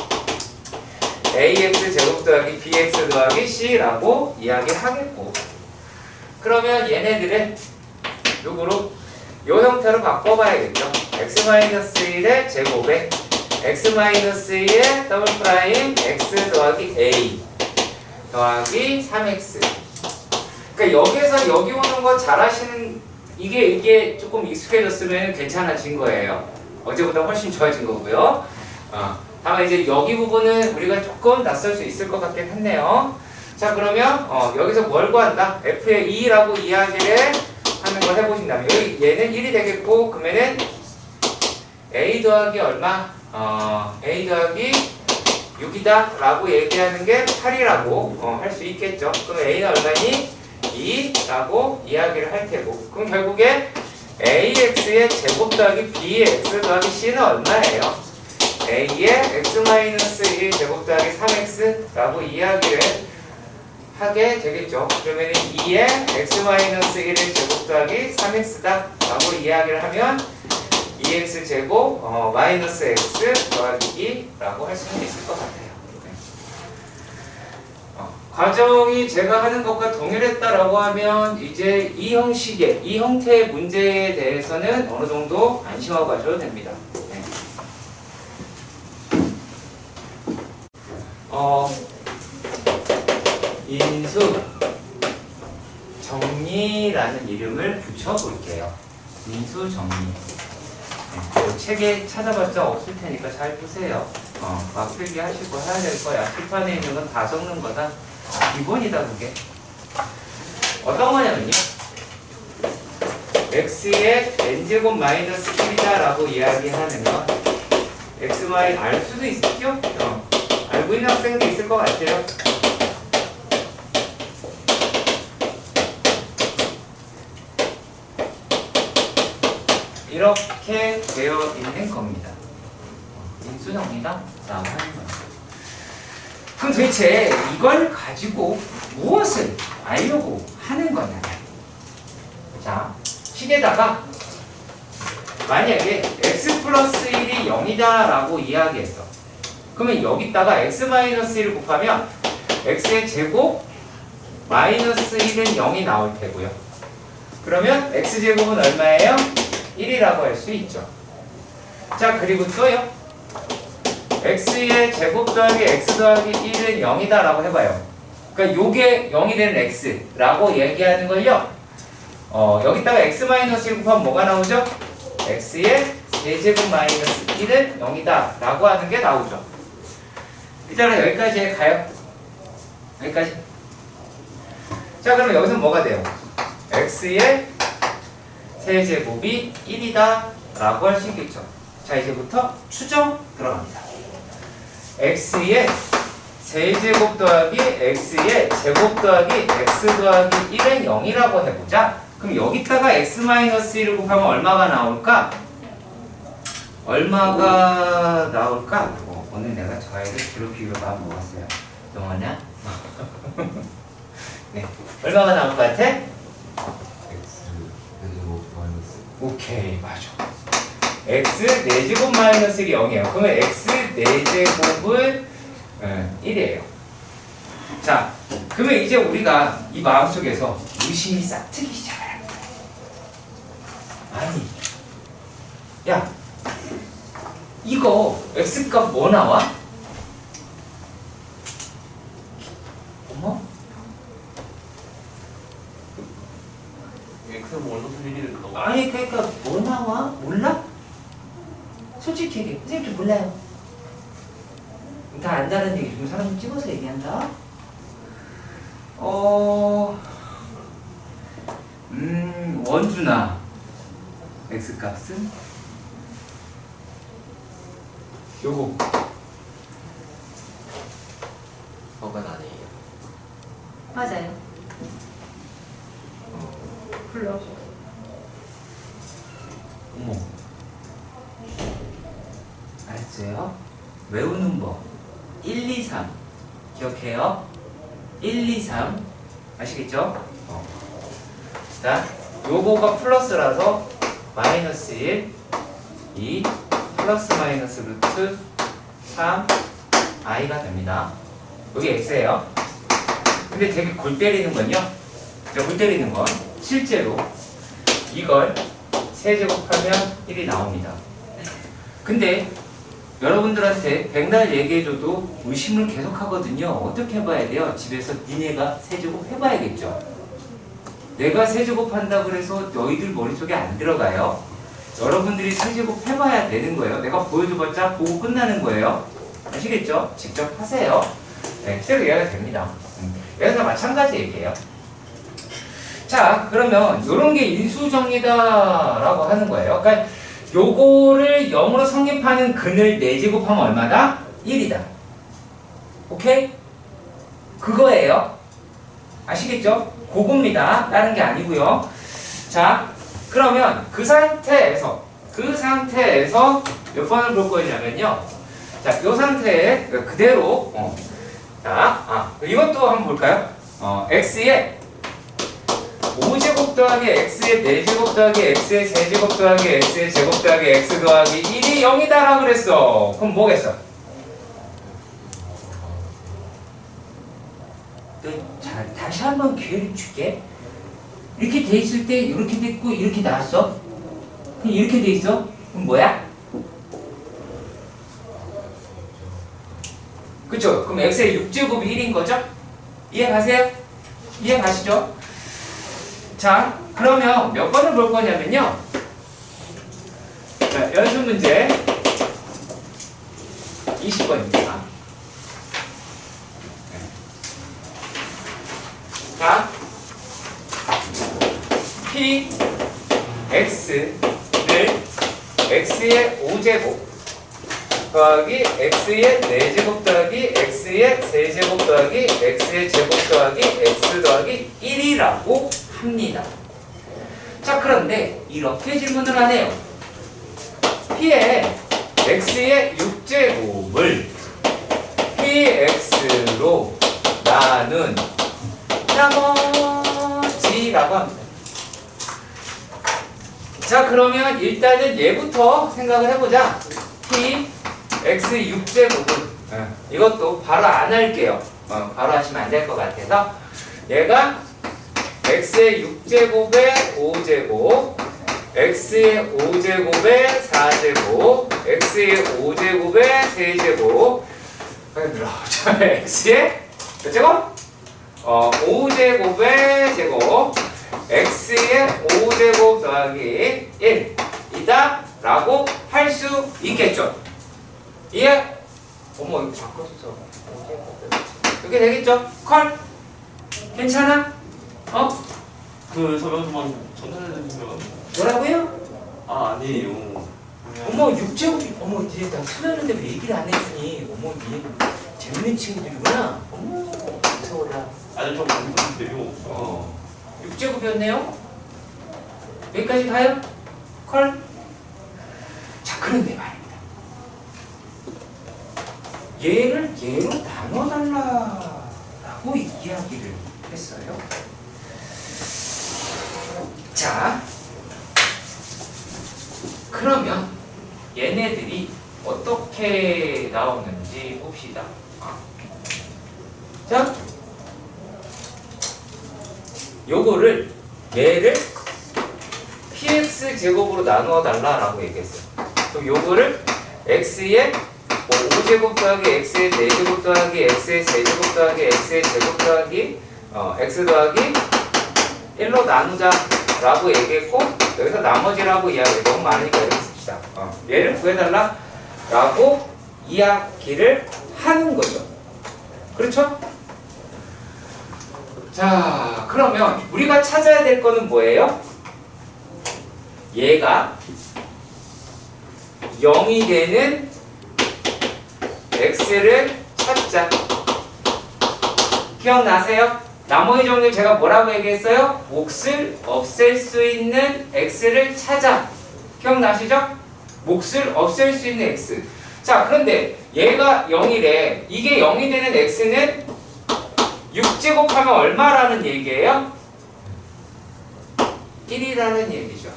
ax 제곱 더하기 bx 더하기 c라고 이야기하겠고 그러면 얘네들은 요거로 요 형태로 바꿔봐야겠죠. x-1의 제곱에 x-2의 더블 프라임 x 더하기 a 더하기 3x. 그러니까 여기에서 여기 오는 거 잘하시는 이게 조금 익숙해졌으면 괜찮아진 거예요. 어제보다 훨씬 좋아진 거고요. 다만 이제 여기 부분은 우리가 조금 낯설 수 있을 것 같긴 했네요. 자, 그러면 여기서 뭘 구한다? f의 2라고 이야기를 하는 걸 해보신다면 여기 얘는 1이 되겠고 그러면은 a 더하기 얼마? a 더하기 6이다 라고 얘기하는 게 8이라고 할 수 있겠죠. 그럼 a는 얼마니? 2라고 이야기를 할 테고 그럼 결국에 ax의 제곱 더하기 b의 x 더하기 c는 얼마예요? a의 x-1 제곱 더하기 3x라고 이야기를 하게 되겠죠. 그러면 2의 x-1의 제곱 더하기 3x다 라고 이야기를 하면 2x 제곱 마이너스 x 더하기 2라고 할 수는 있을 것 같아요. 과정이 제가 하는 것과 동일했다라고 하면 이제 이 형식의 이 형태의 문제에 대해서는 어느 정도 안심하고 가셔도 됩니다. 인수 정리라는 이름을 붙여볼게요. 인수 정리. 책에 찾아봤자 없을 테니까 잘 보세요. 막 필기하시고 해야 될 거야. 칠판에 있는 건 다 적는 거다. 기본이다 그게. 어떤 거냐면요. x의 n제곱 마이너스 1이다 라고 이야기하는 건 x, y 알 수도 있겠죠? 알고 있는 학생도 있을 것 같아요. 이렇게 되어 있는 겁니다. 인수정리다 라고 하는 거예요. 그럼 도대체 이걸 가지고 무엇을 알려고 하는 거냐? 자, 식에다가 만약에 x 플러스 1이 0이다 라고 이야기했어. 그러면 여기다가 x-1을 곱하면 x의 제곱 마이너스 1은 0이 나올 테고요. 그러면 x제곱은 얼마예요? 1이라고 할 수 있죠. 자, 그리고 또요. x의 제곱 더하기 x 더하기 1은 0이다 라고 해봐요. 그러니까 요게 0이 되는 x라고 얘기하는 걸요. 여기다가 x-1 곱하면 뭐가 나오죠? x의 세제곱 마이너스 1은 0이다 라고 하는 게 나오죠. 일단은 여기까지 가요. 여기까지. 자, 그러면 여기서 뭐가 돼요? x의 세제곱이 1이다 라고 할 수 있겠죠. 자, 이제부터 추정 들어갑니다. x의 세제곱 더하기 x의 제곱 더하기 x 더하기 1은 0이라고 해보자. 그럼 여기다가 x-1을 곱하면 얼마가 나올까? 얼마가 나올까? 오늘 내가 저 아이를 괴롭히려고 안 먹었어요. 너무하냐? 네. 얼마가 나올 것 같아? x 제곱 마이너스. 오케이, 맞아. x 4제곱 마이너스 1이 0이에요. 그러면 x 4제곱은 1이에요. 자, 그러면 이제 우리가 이 마음속에서 의심이 싹 트기 시작합니다. 아니, 야, 이거 x값 뭐 나와? 어머? x는 뭐 얼마 소리를 넣어? 아니, 그러니까 뭐 나와? 몰라? 솔직히 얘기해. 선생님 좀 몰라요. 다 안다는 얘기 좀 사람 좀 찍어서 얘기한다. 원준아, x값은 요거 뭐가 아니에요. 맞아요. 풀러. 어머. 알았어요? 외우는 법. 1, 2, 3. 기억해요? 1, 2, 3. 아시겠죠? 자, 요거가 플러스라서 마이너스 1, 2, 플러스 마이너스 루트 3, i가 됩니다. 여기 x예요. 근데 되게 골 때리는 건요. 골 때리는 건 실제로 이걸 세제곱하면 1이 나옵니다. 근데 여러분들한테 백날 얘기해줘도 의심을 계속 하거든요. 어떻게 해봐야 돼요? 집에서 니네가 세제곱 해봐야겠죠. 내가 세제곱 한다고 해서 너희들 머릿속에 안 들어가요. 여러분들이 세제곱 해봐야 되는 거예요. 내가 보여줘봤자 보고 끝나는 거예요. 아시겠죠? 직접 하세요. 네, 실제로 이해가 됩니다. 여기서 마찬가지 얘기예요. 자, 그러면 이런 게 인수정리다라고 하는 거예요. 그러니까 요거를 0으로 성립하는 근을 4제곱하면 얼마다? 1이다. 오케이? 그거예요. 아시겠죠? 그겁니다. 다른 게 아니고요. 자, 그러면 그 상태에서 몇 번을 볼 거냐면요. 자, 요 상태에 그대로 자, 이것도 한번 볼까요? x의 5제곱 더하기 x의 4제곱 더하기 x의 세제곱 더하기 x의 제곱 더하기 x 더하기 1이 0이다 라고 그랬어. 그럼 뭐겠어? 자, 다시 한번 기회를 줄게. 이렇게 돼 있을 때 이렇게 됐고 이렇게 나왔어. 그럼 이렇게 돼 있어. 그럼 뭐야? 그쵸? 그럼 x의 6제곱이 1인 거죠? 이해 가세요? 이해 가시죠? 자, 그러면 몇 번을 볼 거냐면요. 자, 연습 문제 20번입니다. 자, p x를 x의 5제곱 더하기 x의 4제곱 더하기 x의 세제곱 더하기 x의 제곱 더하기 x 더하기 1이라고 합니다. 자, 그런데 이렇게 질문을 하네요. p의 x의 6제곱을 px로 나눈 나머지라고 합니다. 자, 그러면 일단은 얘부터 생각을 해보자. p x 6제곱은 이것도 바로 안 할게요. 바로 하시면 안 될 것 같아서 얘가 x의 6제곱에 5제곱 x의 5제곱에 4제곱 x의 5제곱에 3제곱 x의 몇 제곱? 5제곱의 제곱 x의 5제곱 더하기 1이다 라고 할 수 있겠죠. 이해? 어머 이거 바꿔서 이렇게 되겠죠? 컬? 괜찮아? 그 설명서만 전달해주시면. 뭐라고요? 아 아니에요. 어머 6제곱이 어머 니네 다 틀렸는데 왜 얘기를 안 해주니? 어머 니 재밌는 친구들이구나. 어머 무서워라. 아니 좀 공부 재미없어. 6제곱이었네요. 여기까지 가요? 컬? 자 그런데 말입니다. 얘를 얘로 나눠달라라고 이야기를 했어요. 자 그러면 얘네들이 어떻게 나오는지 봅시다. 자 요거를 얘를 px 제곱으로 나누어 달라라고 얘기했어요. 그럼 요거를 x의 5제곱 더하기 x의 4제곱 더하기 x의 세제곱 더하기 x의 제곱 더하기 x 더하기 1로 나누자라고 얘기했고 여기서 나머지라고 이야기 너무 많으니까 이렇게 씁시다. 얘를 구해달라라고 이야기를 하는 거죠. 그렇죠? 자 그러면 우리가 찾아야 될 거는 뭐예요? 얘가 0이 되는 x를 찾자. 기억나세요? 나머지 정리를 제가 뭐라고 얘기했어요? 몫을 없앨 수 있는 x를 찾아. 기억나시죠? 몫을 없앨 수 있는 x. 자 그런데 얘가 0이래. 이게 0이 되는 x는 6제곱하면 얼마라는 얘기예요? 1이라는 얘기죠.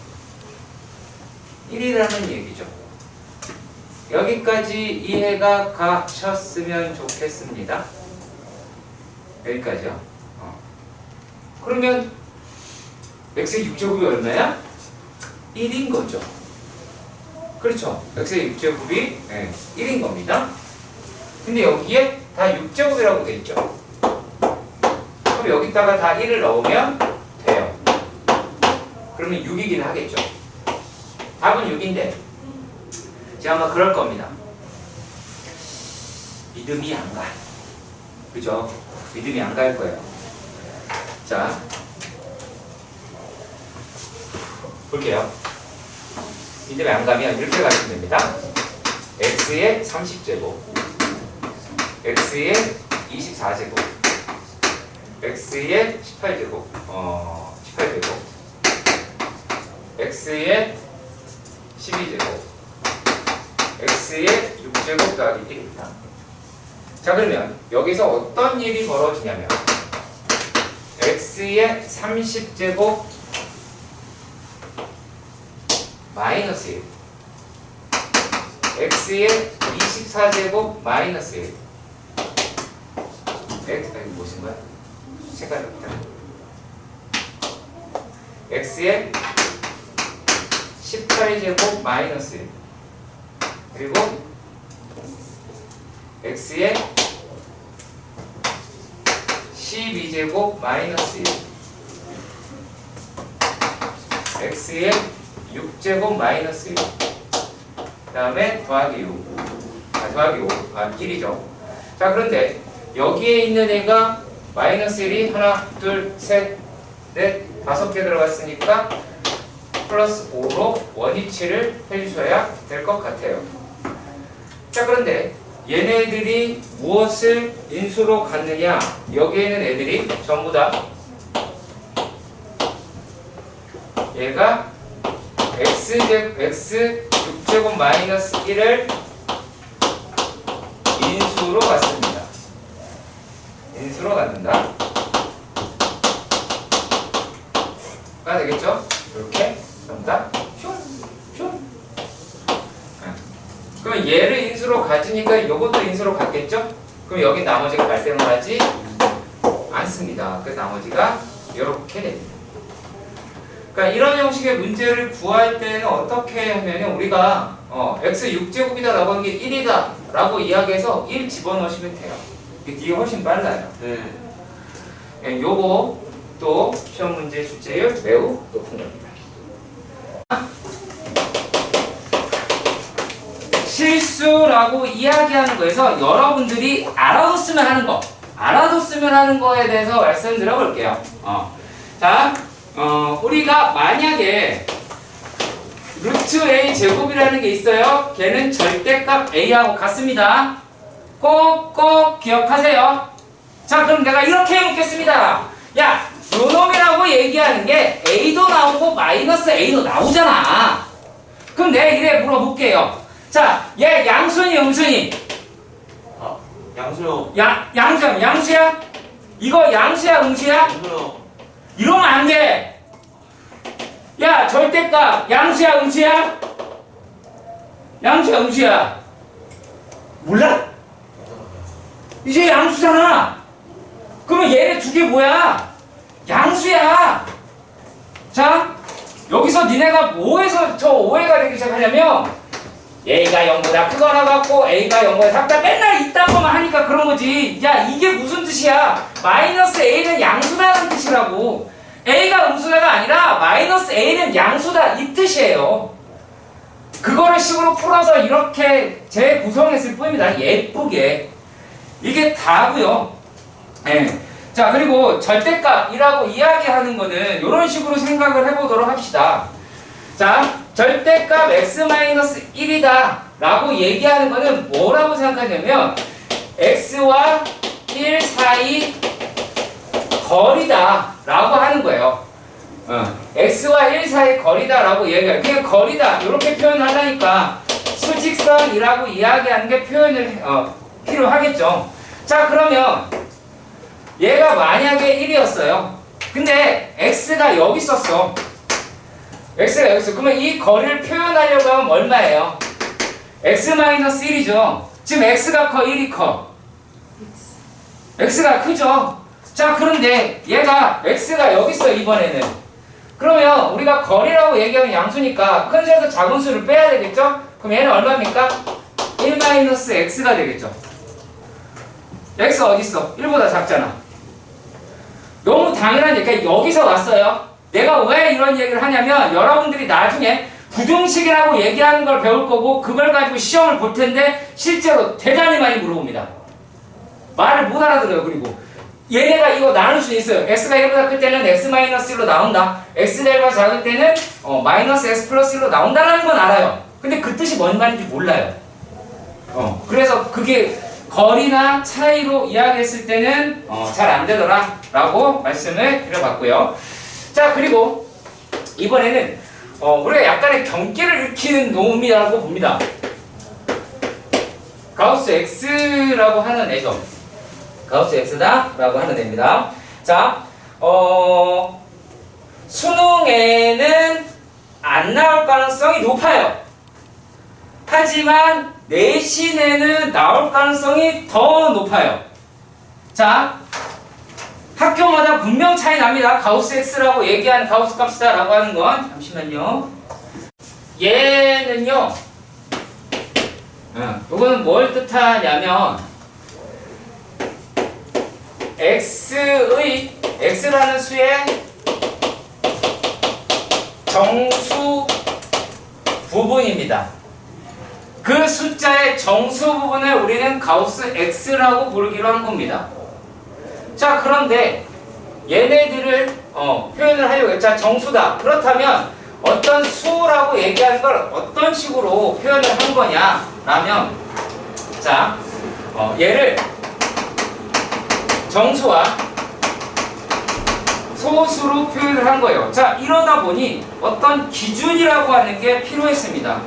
1이라는 얘기죠. 여기까지 이해가 가셨으면 좋겠습니다. 여기까지요. 그러면 x의 6제곱이 얼마야? 1인 거죠. 그렇죠. x의 6제곱이 1인 겁니다. 근데 여기에 다 6제곱이라고 돼 있죠. 그럼 여기다가 다 1을 넣으면 돼요. 그러면 6이긴 하겠죠. 답은 6인데 제가 아마 그럴 겁니다. 믿음이 안 가. 그죠? 믿음이 안 갈 거예요. 자, 볼게요. 믿음이 안 가면 이렇게 가시면 됩니다. x의 30제곱, x의 24제곱, x의 18제곱, 18제곱, x의 12제곱, x의 6제곱 더하기 1입니다. 자 그러면 여기서 어떤 일이 벌어지냐면 x의 30제곱 마이너스 1, x의 24제곱 마이너스 1. 이거 무슨 거야? 색깔이 없다. x의 18제곱 마이너스 1 그리고 x의 12제곱 마이너스 1 x의 6제곱 마이너스 1 그 다음에 더하기 6 더하기 5 1이죠. 자 그런데 여기에 있는 애가 마이너스 1이 하나 둘 셋 넷 5개 들어갔으니까 플러스 5로 원위치를 해주셔야 될 것 같아요. 자 그런데 얘네들이 무엇을 인수로 갖느냐? 여기에 있는 애들이 전부 다 얘가 x 6제곱 마이너스 1을 인수로 갖습니다. 인수로 갖는다. 가 되겠죠? 이렇게 전부 다 슝. 그러면 얘를 인수로 가지니까 이것도 인수로 갖겠죠? 그럼 여기 나머지가 발생을 하지 않습니다. 그 나머지가 이렇게 됩니다. 그러니까 이런 형식의 문제를 구할 때는 어떻게 하면 우리가 x 6제곱이다 라고 한 게 1이다 라고 이야기해서 1 집어넣으시면 돼요. 이게 뒤에 훨씬 빨라요. 네. 요거 또 시험 문제 출제율 매우 높은 겁니다. 실수라고 이야기하는 거에서 여러분들이 알아뒀으면 하는 거에 대해서 말씀드려 볼게요. 자, 우리가 만약에 루트 A 제곱이라는 게 있어요. 걔는 절대값 A하고 같습니다. 꼭꼭 기억하세요. 자, 그럼 내가 이렇게 해놓겠습니다. 야, 요놈이라고 얘기하는 게 A도 나오고 마이너스 A도 나오잖아. 그럼 내가 이래 물어볼게요. 자, 얘 양순이 음순이? 양수요. 양수야? 이거 양수야 음수야? 양수요. 이러면 안 돼. 야, 절대값 양수야 음수야? 양수야 음수야? 몰라? 이제 양수잖아. 그러면 얘네 두 개 뭐야? 양수야. 자, 여기서 니네가 뭐에서 저 오해가 되기 시작하냐면 A가 0보다 크거나 같고 A가 0보다 작다 맨날 이딴 것만 하니까 그런 거지. 야, 이게 무슨 뜻이야? 마이너스 A는 양수다라는 뜻이라고. A가 음수다가 아니라 마이너스 A는 양수다 이 뜻이에요. 그거를 식으로 풀어서 이렇게 재구성했을 뿐입니다. 예쁘게. 이게 다고요. 네. 자, 그리고 절대값이라고 이야기하는 거는 이런 식으로 생각을 해보도록 합시다. 자, 절대값 x-1이다 라고 얘기하는 거는 뭐라고 생각하냐면 x와 1 사이 거리다 라고 하는 거예요. x와 1 사이 거리다 라고 얘기해요. 그게 거리다 이렇게 표현하려니까 수직선이라고 이야기하는 게 표현을 필요하겠죠. 자, 그러면 얘가 만약에 1이었어요. 근데 x가 여기 있었어. x가 여기 있어. 그러면 이 거리를 표현하려고 하면 얼마예요? x-1이죠. 지금 x가 커, 1이 커? x가 크죠. 자, 그런데 얘가 x가 여기 있어 이번에는. 그러면 우리가 거리라고 얘기하면 양수니까 큰 수에서 작은 수를 빼야 되겠죠? 그럼 얘는 얼마입니까? 1-x가 되겠죠. x 어디 있어? 1보다 작잖아. 너무 당연한 얘기가 여기서 왔어요. 내가 왜 이런 얘기를 하냐면 여러분들이 나중에 부등식이라고 얘기하는 걸 배울 거고 그걸 가지고 시험을 볼 텐데 실제로 대단히 많이 물어봅니다. 말을 못 알아들어요. 그리고 얘네가 이거 나눌 수 있어요. x가 1보다 클 때는 x-1로 나온다. x가 1보다 작을 때는 마이너스 x 플러스 1로 나온다라는 건 알아요. 근데 그 뜻이 뭔 말인지 몰라요. 그래서 그게 거리나 차이로 이야기했을 때는 잘 안 되더라 라고 말씀을 드려봤고요. 자, 그리고 이번에는 우리가 약간의 경계를 익히는 놈이라고 봅니다. 가우스 X라고 하는 애죠. 가우스 X다 라고 하는 애입니다. 자, 수능에는 안 나올 가능성이 높아요. 하지만 내신에는 나올 가능성이 더 높아요. 자, 학교마다 분명 차이 납니다. 가우스 X라고 얘기하는 가우스 값이다 라고 하는 건 잠시만요. 얘는요, 이거는 뭘 뜻하냐면 X라는 수의 정수 부분입니다. 그 숫자의 정수 부분을 우리는 가우스 X라고 부르기로 한 겁니다. 자, 그런데 얘네들을 표현을 하려고 자, 정수다. 그렇다면 어떤 수라고 얘기하는 걸 어떤 식으로 표현을 한 거냐 라면 자, 얘를 정수와 소수로 표현을 한 거예요. 자, 이러다 보니 어떤 기준이라고 하는 게 필요했습니다.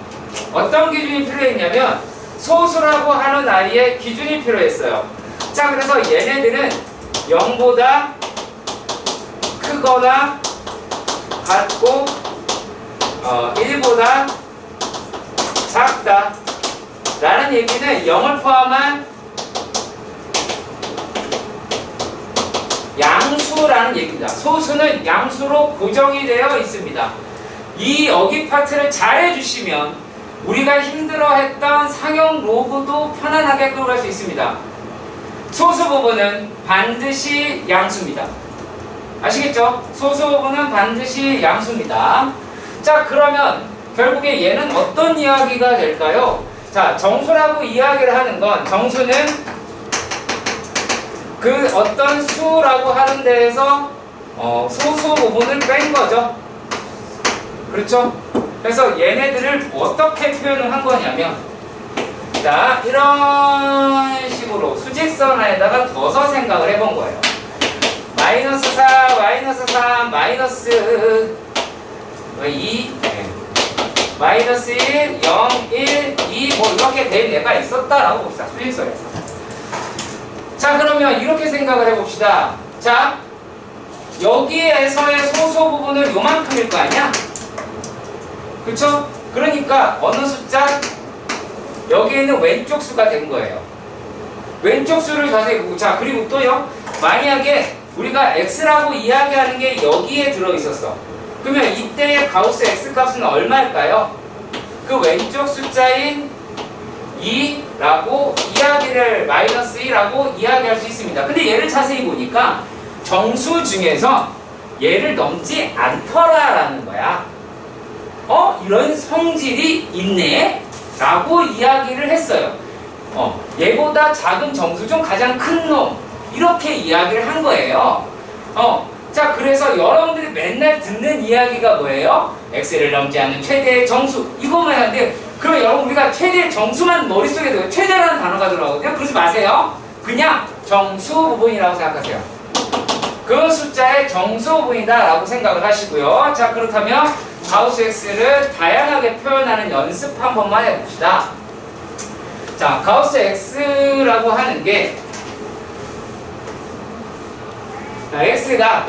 어떤 기준이 필요했냐면 소수라고 하는 아이의 기준이 필요했어요. 자, 그래서 얘네들은 0보다 크거나 같고 1보다 작다 라는 얘기는 0을 포함한 양수라는 얘기입니다. 소수는 양수로 고정이 되어 있습니다. 이 어기 파트를 잘 해주시면 우리가 힘들어했던 상형 로그도 편안하게 끌어갈 수 있습니다. 소수 부분은 반드시 양수입니다. 아시겠죠? 소수 부분은 반드시 양수입니다. 자, 그러면 결국에 얘는 어떤 이야기가 될까요? 자, 정수라고 이야기를 하는 건, 정수는 그 어떤 수라고 하는 데에서 소수 부분을 뺀 거죠. 그렇죠? 그래서 얘네들을 어떻게 표현을 한 거냐면, 자, 이런 식으로 수직선 안에다가 둬서 생각을 해본 거예요. 마이너스 4, 마이너스 3, 마이너스 2, 마이너스 1, 0, 1, 2, 뭐 이렇게 된 애가 있었다라고 봅시다. 수직선에서. 자, 그러면 이렇게 생각을 해봅시다. 자, 여기에서의 소수 부분은 요만큼일 거 아니야? 그쵸? 그러니까 어느 숫자? 여기에는 왼쪽 수가 된 거예요. 왼쪽 수를 자세히 보고, 자, 그리고 또요, 만약에 우리가 x라고 이야기하는 게 여기에 들어있었어. 그러면 이때의 가우스 x 값은 얼마일까요? 그 왼쪽 숫자인 2라고 이야기를, 마이너스 2라고 이야기할 수 있습니다. 근데 얘를 자세히 보니까 정수 중에서 얘를 넘지 않더라라는 거야. 이런 성질이 있네? 라고 이야기를 했어요. 얘보다 작은 정수 중 가장 큰 놈, 이렇게 이야기를 한 거예요. 자, 그래서 여러분들이 맨날 듣는 이야기가 뭐예요? x를 넘지 않는 최대의 정수, 이거만 하는데, 그럼 여러분 우리가 최대의 정수만 머릿속에 들어요. 최대라는 단어가 들어가거든요. 그러지 마세요. 그냥 정수 부분이라고 생각하세요. 그 숫자의 정수 부분이다 라고 생각을 하시고요. 자, 그렇다면 가우스 x를 다양하게 표현하는 연습 한 번만 해봅시다. 자, 가우스 x라고 하는 게, 자, x가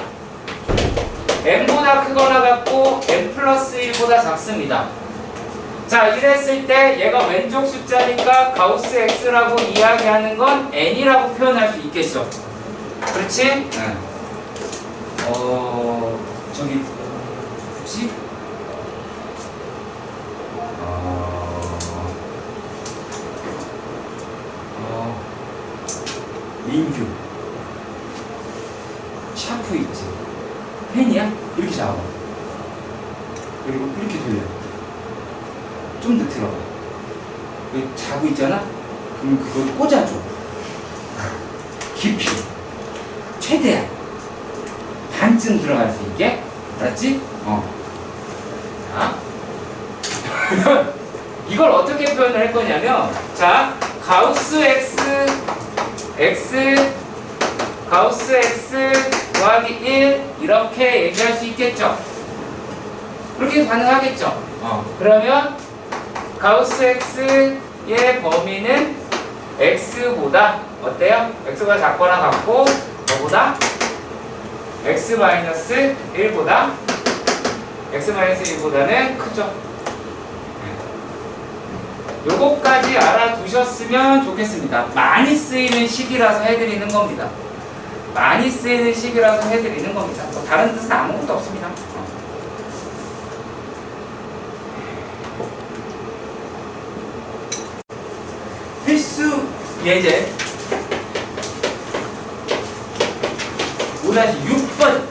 n보다 크거나 같고 n 플러스 1보다 작습니다. 자, 이랬을 때 얘가 왼쪽 숫자니까 가우스 x라고 이야기하는 건 n이라고 표현할 수 있겠죠. 그렇지? 저기 뭐지? 민규 샤프 있지? 펜이야? 이렇게 잡아. 그리고 이렇게 돌려. 좀 더 들어가. 여기 자고 있잖아? 그럼 그걸 꽂아줘. 깊이. 최대한. 반쯤 들어갈 수 있게. 알았지? 자. 이걸 어떻게 표현을 할 거냐면, 자, 가우스 x 더하기 1 이렇게 얘기할 수 있겠죠? 그렇게 가능하겠죠? 그러면 가우스 x의 범위는 x보다 어때요? x가 작거나 같고 뭐보다? x-1보다 x-1보다는 크죠? 요거까지 알아두셨으면 좋겠습니다. 많이 쓰이는 식이라서 해드리는 겁니다. 많이 쓰이는 식이라서 해드리는 겁니다. 뭐 다른 뜻은 아무것도 없습니다. 필수 예제 5-6번.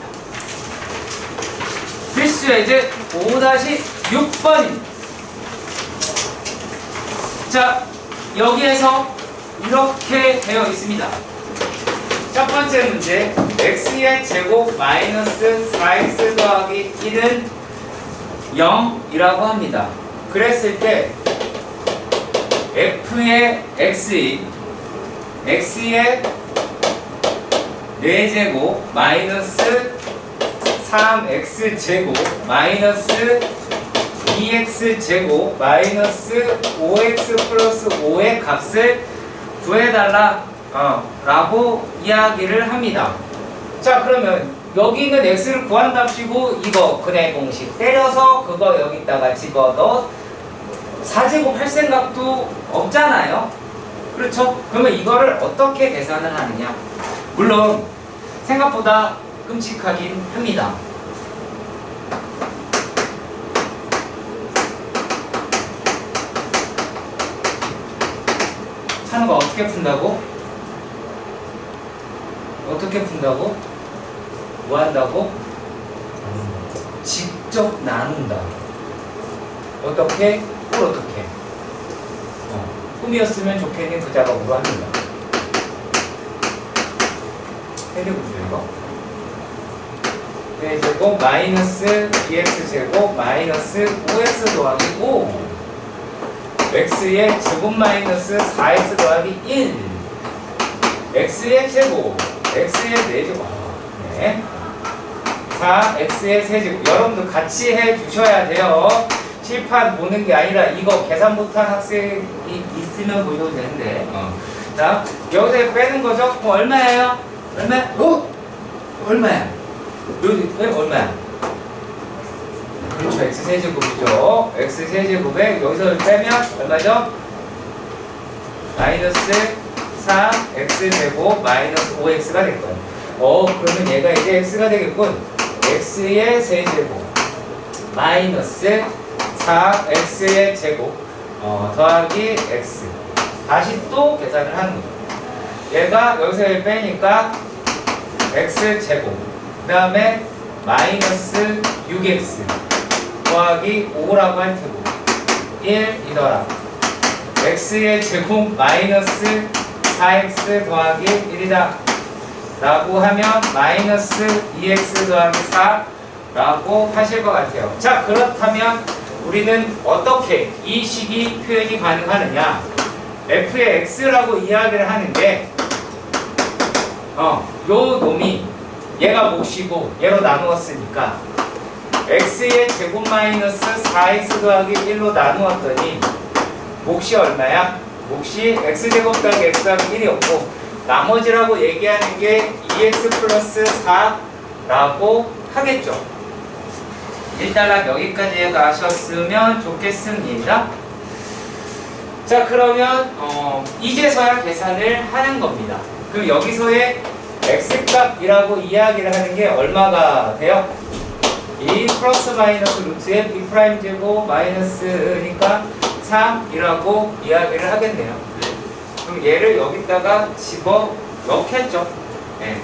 필수 예제 5-6번입니다. 자, 여기에서 이렇게 되어 있습니다. 첫 번째 문제, x의 제곱 마이너스 4x 더하기 1은 0이라고 합니다. 그랬을 때 f의 x의 4제곱 마이너스 3x제곱 마이너스 2x제곱 마이너스 5x 플러스 5의 값을 구해달라 라고 이야기를 합니다. 자, 그러면 여기 있는 x를 구한답시고 이거 근해 공식 때려서 그거 여기다가 집어넣어 4제곱 할 생각도 없잖아요. 그렇죠? 그러면 이거를 어떻게 계산을 하느냐? 물론 생각보다 끔찍하긴 합니다. 찬우가 어떻게 푼다고? 어떻게 푼다고? 뭐 한다고? 직접 나눈다. 어떻게? 뭘 어떻게? 꿈이었으면 좋겠는 그 작업으로 합니다. 해리군요 이거. 네, 제곱 마이너스 2x제곱 마이너스 5x 더하기 5 x의 제곱 마이너스 4x 더하기 1 x의 제곱 x의 4제곱 네. 4x의 세제곱 여러분들 같이 해주셔야 돼요. 칠판 보는 게 아니라 이거 계산 못한 학생이 있으면 보셔도 되는데 자 여기서 빼는 거죠? 얼마예요? 얼마? 얼마야? 여기 얼마야? 그렇죠. x세제곱이죠. x세제곱에 여기서 빼면 얼마죠? 마이너스 4x제곱 마이너스 5x가 될 거예요. 그러면 얘가 이제 x가 되겠군. x의 세제곱 마이너스 4x의 제곱 더하기 x 다시 또 계산을 하는 거예요. 얘가 여기서 빼니까 x제곱 그 다음에 마이너스 6x 더하기 5라고 할 테고 1이더라 x의 제곱 마이너스 4x 더하기 1이다 라고 하면 마이너스 2x 더하기 4 라고 하실 것 같아요. 자 그렇다면 우리는 어떻게 이 식이 표현이 가능하느냐 f의 x라고 이야기를 하는데 요 놈이 얘가 몫이고 얘로 나누었으니까 x의 제곱 마이너스 4x 더하기 1로 나누었더니 몫이 얼마야? 몫이 x제곱 더하기 x 더하기 1이었고 나머지라고 얘기하는 게 2x 플러스 4라고 하겠죠. 일단 여기까지 가셨으면 좋겠습니다. 자 그러면 이제서야 계산을 하는 겁니다. 그럼 여기서의 x값이라고 이야기를 하는 게 얼마가 돼요? 2 플러스 마이너스 루트의 b 프라임 제곱 마이너스니까 3이라고 이야기를 하겠네요. 그럼 얘를 여기다가 집어 넣겠죠. 네.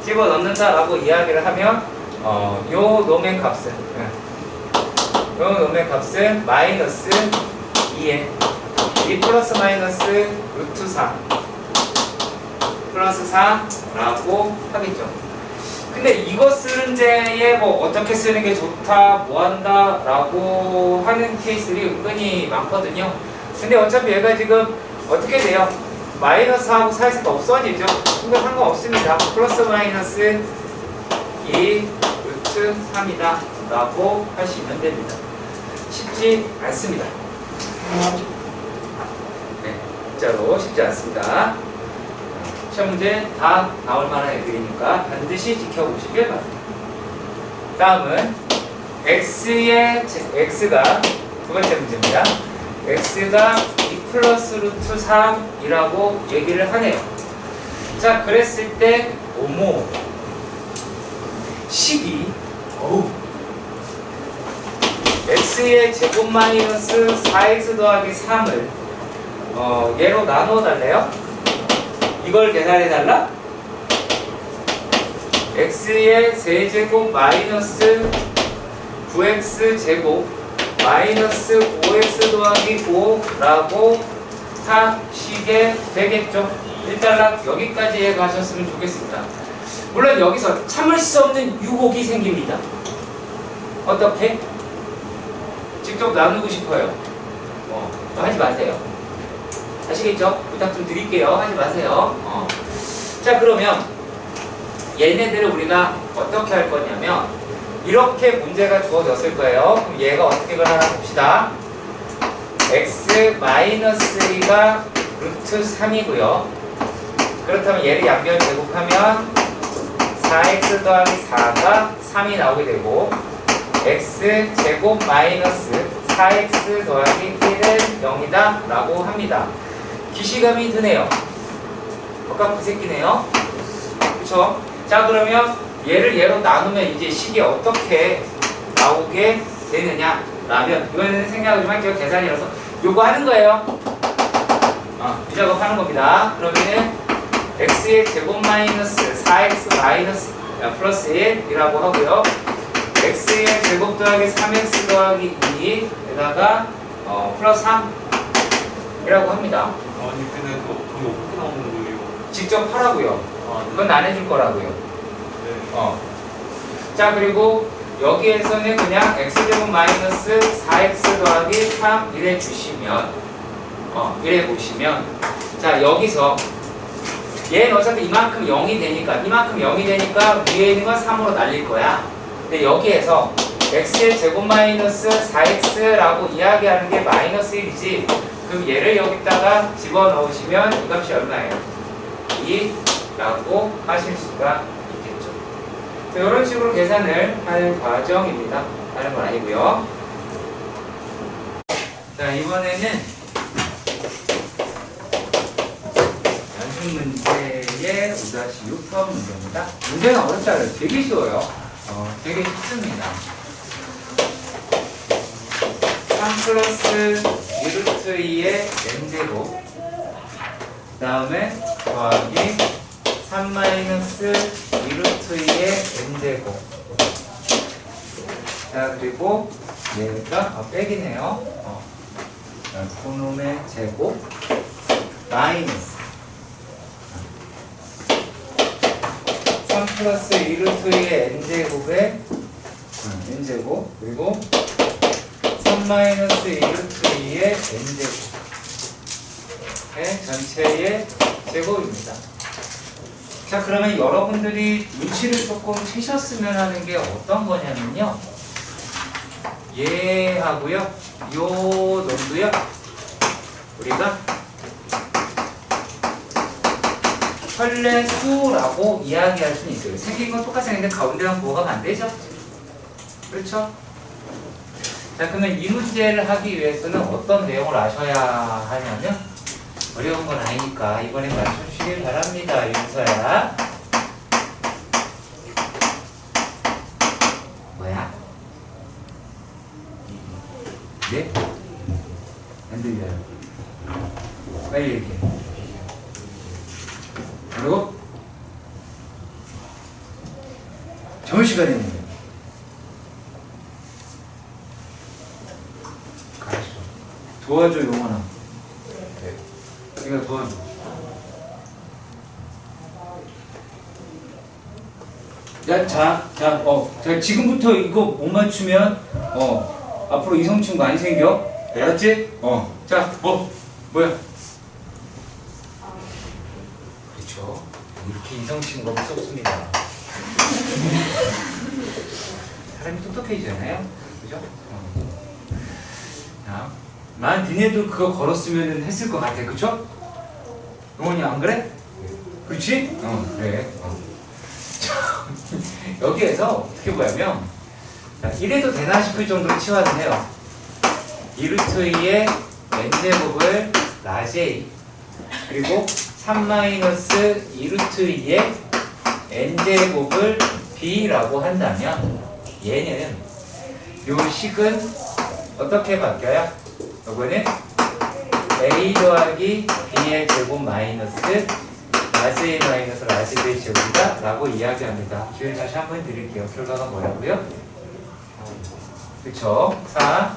집어 넣는다라고 이야기를 하면 요 놈의 값은 요 놈의 값은 마이너스 2에 2 플러스 마이너스 루트 4 플러스 4라고 하겠죠. 근데 이거 쓰는 데에 뭐 어떻게 쓰는 게 좋다, 뭐 한다 라고 하는 케이스들이 은근히 많거든요. 근데 어차피 얘가 지금 어떻게 돼요? 마이너스하고 사이즈가 없어지죠. 근데 상관없습니다. 플러스 마이너스 2 루트 3이다 라고 하시면 됩니다. 쉽지 않습니다. 네, 진짜로 쉽지 않습니다. 시험 문제 다 나올 만한 애들이니까 반드시 지켜보시길 바랍니다. 다음은 x가 두 번째 문제입니다. x가 2 플러스 루트 3이라고 얘기를 하네요. 자, 그랬을 때 어머 식이 x의 제곱 마이너스 4x 더하기 3을 얘로 나누어 달래요. 이걸 계산해 달라? x의 세제곱 마이너스 9x 제곱 마이너스 5x 더하기 5라고 하시게 되겠죠. 일단 여기까지 가셨으면 좋겠습니다. 물론 여기서 참을 수 없는 유혹이 생깁니다. 어떻게? 직접 나누고 싶어요. 하지 마세요. 아시겠죠? 부탁 좀 드릴게요. 하지 마세요. 자, 그러면 얘네들을 우리가 어떻게 할 거냐면 이렇게 문제가 주어졌을 거예요. 그럼 얘가 어떻게 변하나 봅시다. x 마이너스 2가 루트 3이고요. 그렇다면 얘를 양변 제곱하면 4x 더하기 4가 3이 나오게 되고 x 제곱 마이너스 4x 더하기 1은 0이다 라고 합니다. 기시감이 드네요. 그 새끼네요. 그쵸? 자, 그러면 얘를 얘로 나누면 이제 식이 어떻게 나오게 되느냐 라면 이거는 생각을 좀 할게요. 계산이라서 요거 하는 거예요. 이 작업 하는 겁니다. 그러면은 x의 제곱 마이너스 4x 마이너스 플러스 1이라고 하고요. x의 제곱 더하기 3x 더하기 2에다가 플러스 3이라고 합니다. 아니 근데 저기 어떻게 나오는 거예요? 직접 하라고요. 아, 그건 안 해줄 거라고요. 네. 자, 그리고 여기에서는 그냥 x제곱 마이너스 4x 더하기 3 이래 주시면 이래 보시면 자, 여기서 얘는 어차피 이만큼 0이 되니까 위에 있는 건 3으로 날릴 거야. 근데 여기에서 x의 제곱 마이너스 4x라고 이야기하는 게 마이너스 1이지. 그럼 얘를 여기다가 집어넣으시면 이 값이 얼마예요? 2라고 하실 수가 있겠죠. 자, 이런 식으로 계산을 할 과정입니다. 다른 건 아니고요. 자, 이번에는 연습 문제의 5-6번 문제입니다. 문제는 어렵지 않아요. 되게 쉬워요. 되게 쉽습니다. 3 플러스 2루트 2의 n제곱 그 다음에 더하기 3 마이너스 2루트 2의 n제곱 자, 그리고 얘가 빼기네요. 그놈의 제곱 마이너스 3 플러스 2루트 2의 n제곱의 n제곱 그리고 3 마이너스 2루트 2의 n제곱의 전체의 제곱입니다. 자, 그러면 여러분들이 눈치를 조금 채셨으면 하는 게 어떤 거냐면요. 얘하고요, 요 놈도요, 우리가 현례수라고 이야기할 수는 있어요. 생긴 건 똑같이 생겼는데 가운데만 부호가 안 되죠? 그렇죠? 자, 그러면 이 문제를 하기 위해서는 어떤 내용을 아셔야 하냐면, 어려운 건 아니니까 이번에 맞춰주시길 바랍니다. 윤서야. 뭐야? 네? 안 들려요. 빨리 얘기해. 그리고 점심시간입니다. 가르쳐. 도와줘, 용원아. 네. 이거 도와줘. 자, 지금부터 이거 못 맞추면, 앞으로 이성 친구 안 생겨. 네. 알았지? 자, 뭐야? 그렇죠. 이렇게 이성 친구가 무섭습니다. 사람이 똑똑해지잖아요. 그죠? 자, 난 니네도 그거 걸었으면 했을 것 같아. 그쵸? 용원이 안 그래? 그렇지? 그래. 여기에서 어떻게 보냐면, 자, 이래도 되나 싶을 정도로 치환을 해요. 2루트 2의 n제곱을 라지 A 그리고 3 마이너스 2루트 2의 n제곱을 b라고 한다면 얘는 요 식은 어떻게 바뀌어요? 요거는 a 더하기 b의 제곱 마이너스 라지 A 마이너스 라지 B의 제곱이다 라고 이야기합니다. 기회 다시 한번 드릴게요. 결과가 뭐라고요? 그쵸? 4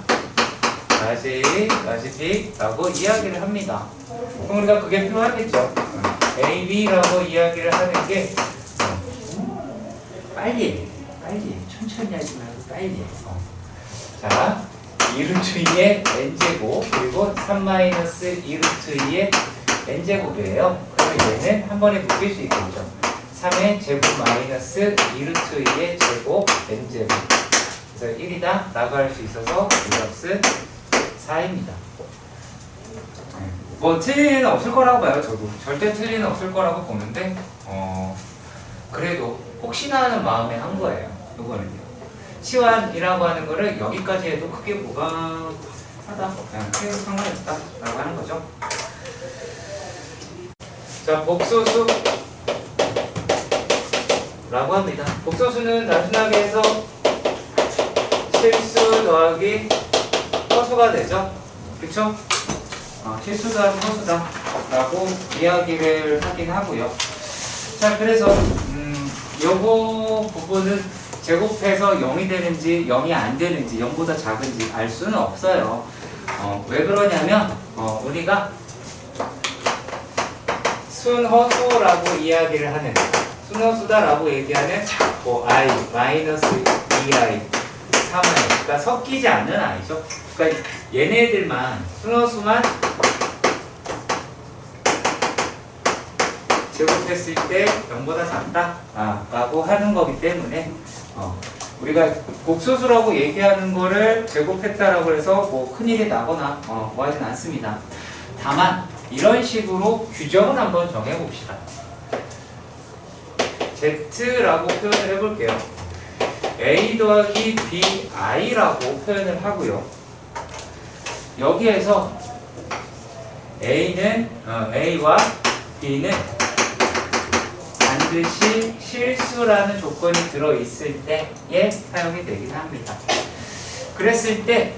라지 A, 라지 B 라고 이야기를 합니다. 그럼 우리가 그게 필요하겠죠? A, B라고 이야기를 하는 게 빨리 천천히 하지 말고 빨리 자, 2루트 2의 n제곱 그리고 3 마이너스 2루트 2의 n제곱이에요. 그럼 얘는 한 번에 묶일 수 있겠죠. 3의 제곱 마이너스 2루트 2의 제곱 n제곱 그래서 1이다 라고 할 수 있어서 이 값은 4입니다. 뭐 틀린 애는 없을 거라고 봐요. 저도 절대 틀린 애는 없을 거라고 보는데 그래도 혹시나 하는 마음에 한 거예요. 이거는요. 치환이라고 하는 거를 여기까지 해도 크게 뭐가 하다 그냥 크게 상관없다 라고 하는 거죠. 자, 복소수 라고 합니다. 복소수는 단순하게 해서 실수 더하기 허수가 되죠. 그쵸? 실수 더하기 허수다 라고 이야기를 하긴 하고요. 자, 그래서 요거 부분은 제곱해서 0이 되는지 0이 안 되는지 0보다 작은지 알 수는 없어요. 왜 그러냐면 우리가 순허수라고 이야기를 하는 순허수다라고 얘기하는 뭐 i 마이너스 2i 3i 그러니까 섞이지 않는 i죠. 그러니까 얘네들만 순허수만 제곱했을 때 0보다 작다 라고 하는 거기 때문에 우리가 곡소수라고 얘기하는 거를 제곱했다라고 해서 뭐 큰일이 나거나 뭐 하진 않습니다. 다만 이런 식으로 규정을 한번 정해봅시다. Z라고 표현을 해볼게요. A 더하기 BI라고 표현을 하고요. 여기에서 A와 B는 반드시 실수라는 조건이 들어있을 때에 사용이 되긴 합니다. 그랬을 때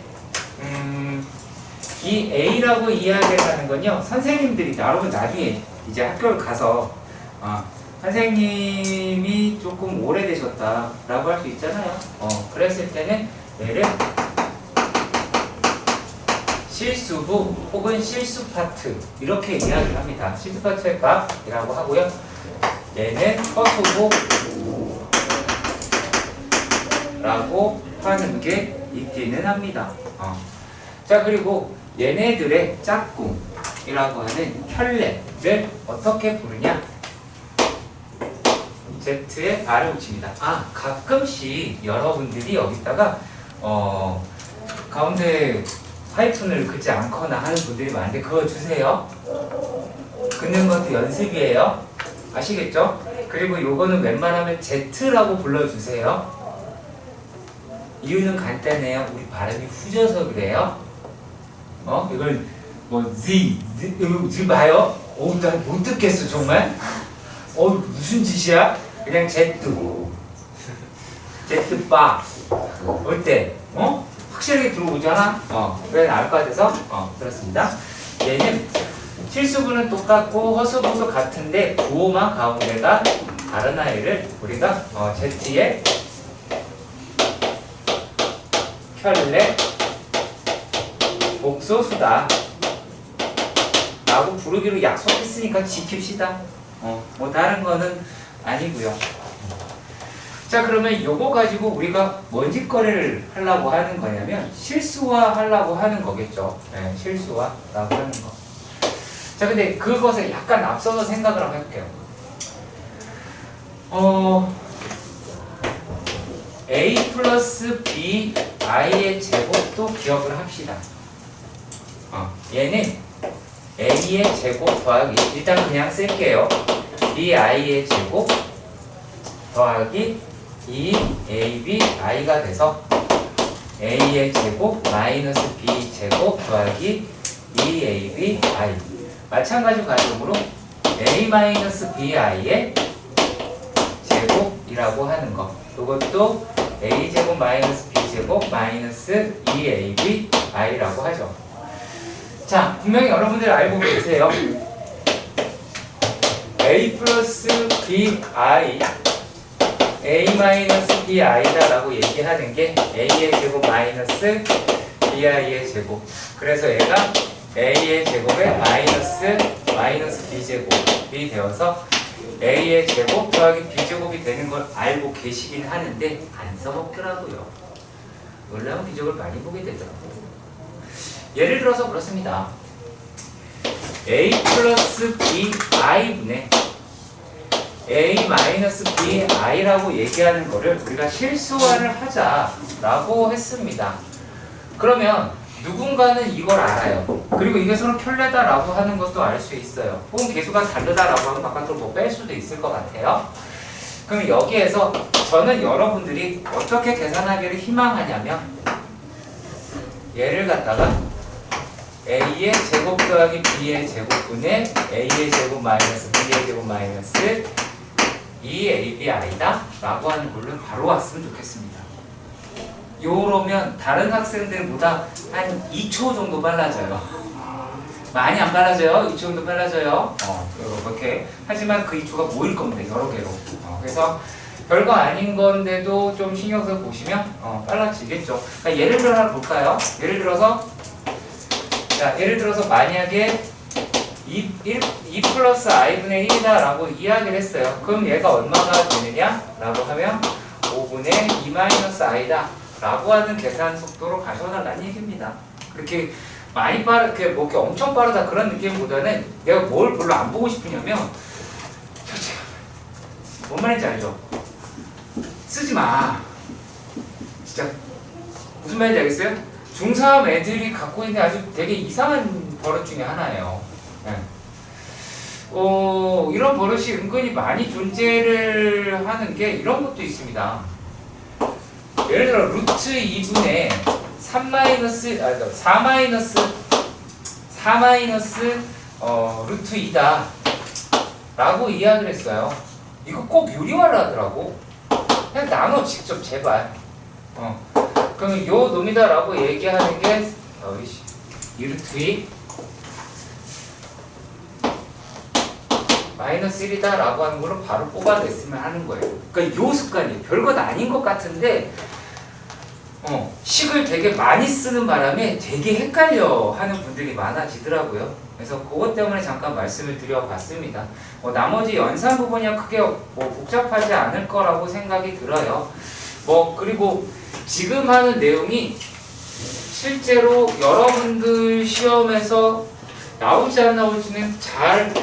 이 A라고 이야기를 하는 건요, 선생님들이 여러분 나중에 이제 학교를 가서 선생님이 조금 오래되셨다라고 할 수 있잖아요. 그랬을 때는 얘를 실수부 혹은 실수 파트 이렇게 이야기를 합니다. 실수 파트의 값이라고 하고요. 얘는 허수부 라고 하는 게 있기는 합니다. 자, 그리고 얘네들의 짝꿍이라고 하는 혈례를 어떻게 부르냐? Z에 R을 붙입니다. 가끔씩 여러분들이 여기다가 가운데 하이픈을 긋지 않거나 하는 분들이 많은데 그거 주세요. 긋는 것도 연습이에요. 아시겠죠? 그리고 요거는 웬만하면 Z라고 불러주세요. 이유는 간단해요. 우리 발음이 후져서 그래요. 이걸 뭐 Z 봐요? 나 못 듣겠어 정말. 무슨 짓이야? 그냥 Z바 어때? 확실하게 들어오잖아? 그래 나을 것 같아서 그렇습니다. 얘는 실수부는 똑같고 허수부도 같은데 부호만 가운데가 다른 아이를 우리가 Z의 혈례 복소수다 라고 부르기로 약속했으니까 지킵시다. 뭐 다른 거는 아니고요. 자, 그러면 요거 가지고 우리가 뭔 짓거리를 하려고 하는 거냐면 실수화 하려고 하는 거겠죠. 네, 실수화라고 하는 거. 자, 근데 그것에 약간 앞서서 생각을 한번 해볼게요. A 플러스 B I의 제곱도 기억을 합시다. 얘는 A의 제곱 더하기 일단 그냥 쓸게요. BI의 제곱 더하기 2AB I가 돼서 A의 제곱 마이너스 B 제곱 더하기 2AB I 마찬가지 과정으로 A 마이너스 BI의 제곱이라고 하는 거 이것도 A 제곱 마이너스 B 제곱 마이너스 2AB I라고 하죠. 자, 분명히 여러분들 알고 계세요. A 플러스 BI A 마이너스 BI다라고 얘기하는 게 A의 제곱 마이너스 BI의 제곱. 그래서 얘가 A의 제곱에 마이너스 B 제곱이 되어서 A의 제곱 더하기 B 제곱이 되는 걸 알고 계시긴 하는데 안 써먹더라고요. 놀라운 기적을 많이 보게 되더라고요. 예를 들어서 그렇습니다. A 플러스 BI분의 A 마이너스 BI라고 얘기하는 거를 우리가 실수화를 하자라고 했습니다. 그러면 누군가는 이걸 알아요. 그리고 이게 서로 켤레다라고 하는 것도 알 수 있어요. 혹은 개수가 다르다라고 하면 바깥으로 뭐 뺄 수도 있을 것 같아요. 그럼 여기에서 저는 여러분들이 어떻게 계산하기를 희망하냐면 얘를 갖다가 A의 제곱 더하기 B의 제곱분의 A의 제곱 마이너스 B의 제곱 마이너스 2ABI다 라고 하는 걸로 바로 왔으면 좋겠습니다. 요러면 다른 학생들보다 한 2초 정도 빨라져요. 많이 안 빨라져요. 이쪽도 빨라져요. 이렇게. 하지만 그 이쪽가 모일 겁니다. 여러 개로. 그래서 별거 아닌 건데도 좀 신경 써서 보시면 빨라지겠죠. 그러니까 예를 들어 하나 볼까요? 예를 들어서 만약에 2 플러스 i분의 1이다 라고 이야기를 했어요. 그럼 얘가 얼마가 되느냐? 라고 하면 5분의 2 마이너스 i다 라고 하는 계산 속도로 가셔달라는 얘기입니다. 그렇게 많이 빠르게 뭐 이렇게 엄청 빠르다 그런 느낌보다는 내가 뭘 별로 안 보고 싶으냐면 뭔 말인지 알죠? 쓰지 마. 진짜 무슨 말인지 알겠어요? 중3 애들이 갖고 있는 아주 되게 이상한 버릇 중에 하나예요. 네. 이런 버릇이 은근히 많이 존재를 하는 게 이런 것도 있습니다. 예를 들어 루트 2분의 4 마이너스 루트 2다 라고 이야기를 했어요. 이거 꼭 유리화를 하더라고. 그냥 나눠 직접 제발. 그러면 요 놈이다 라고 얘기하는 게 이 루트 2 마이너스 1이다 라고 하는 걸로 바로 뽑아냈으면 하는 거예요. 그러니까 요 습관이 별것 아닌 것 같은데 식을 되게 많이 쓰는 바람에 되게 헷갈려 하는 분들이 많아지더라고요. 그래서 그것 때문에 잠깐 말씀을 드려봤습니다. 나머지 연산 부분이 크게 복잡하지 않을 거라고 생각이 들어요. 그리고 지금 하는 내용이 실제로 여러분들 시험에서 나올지 안 나올지는 잘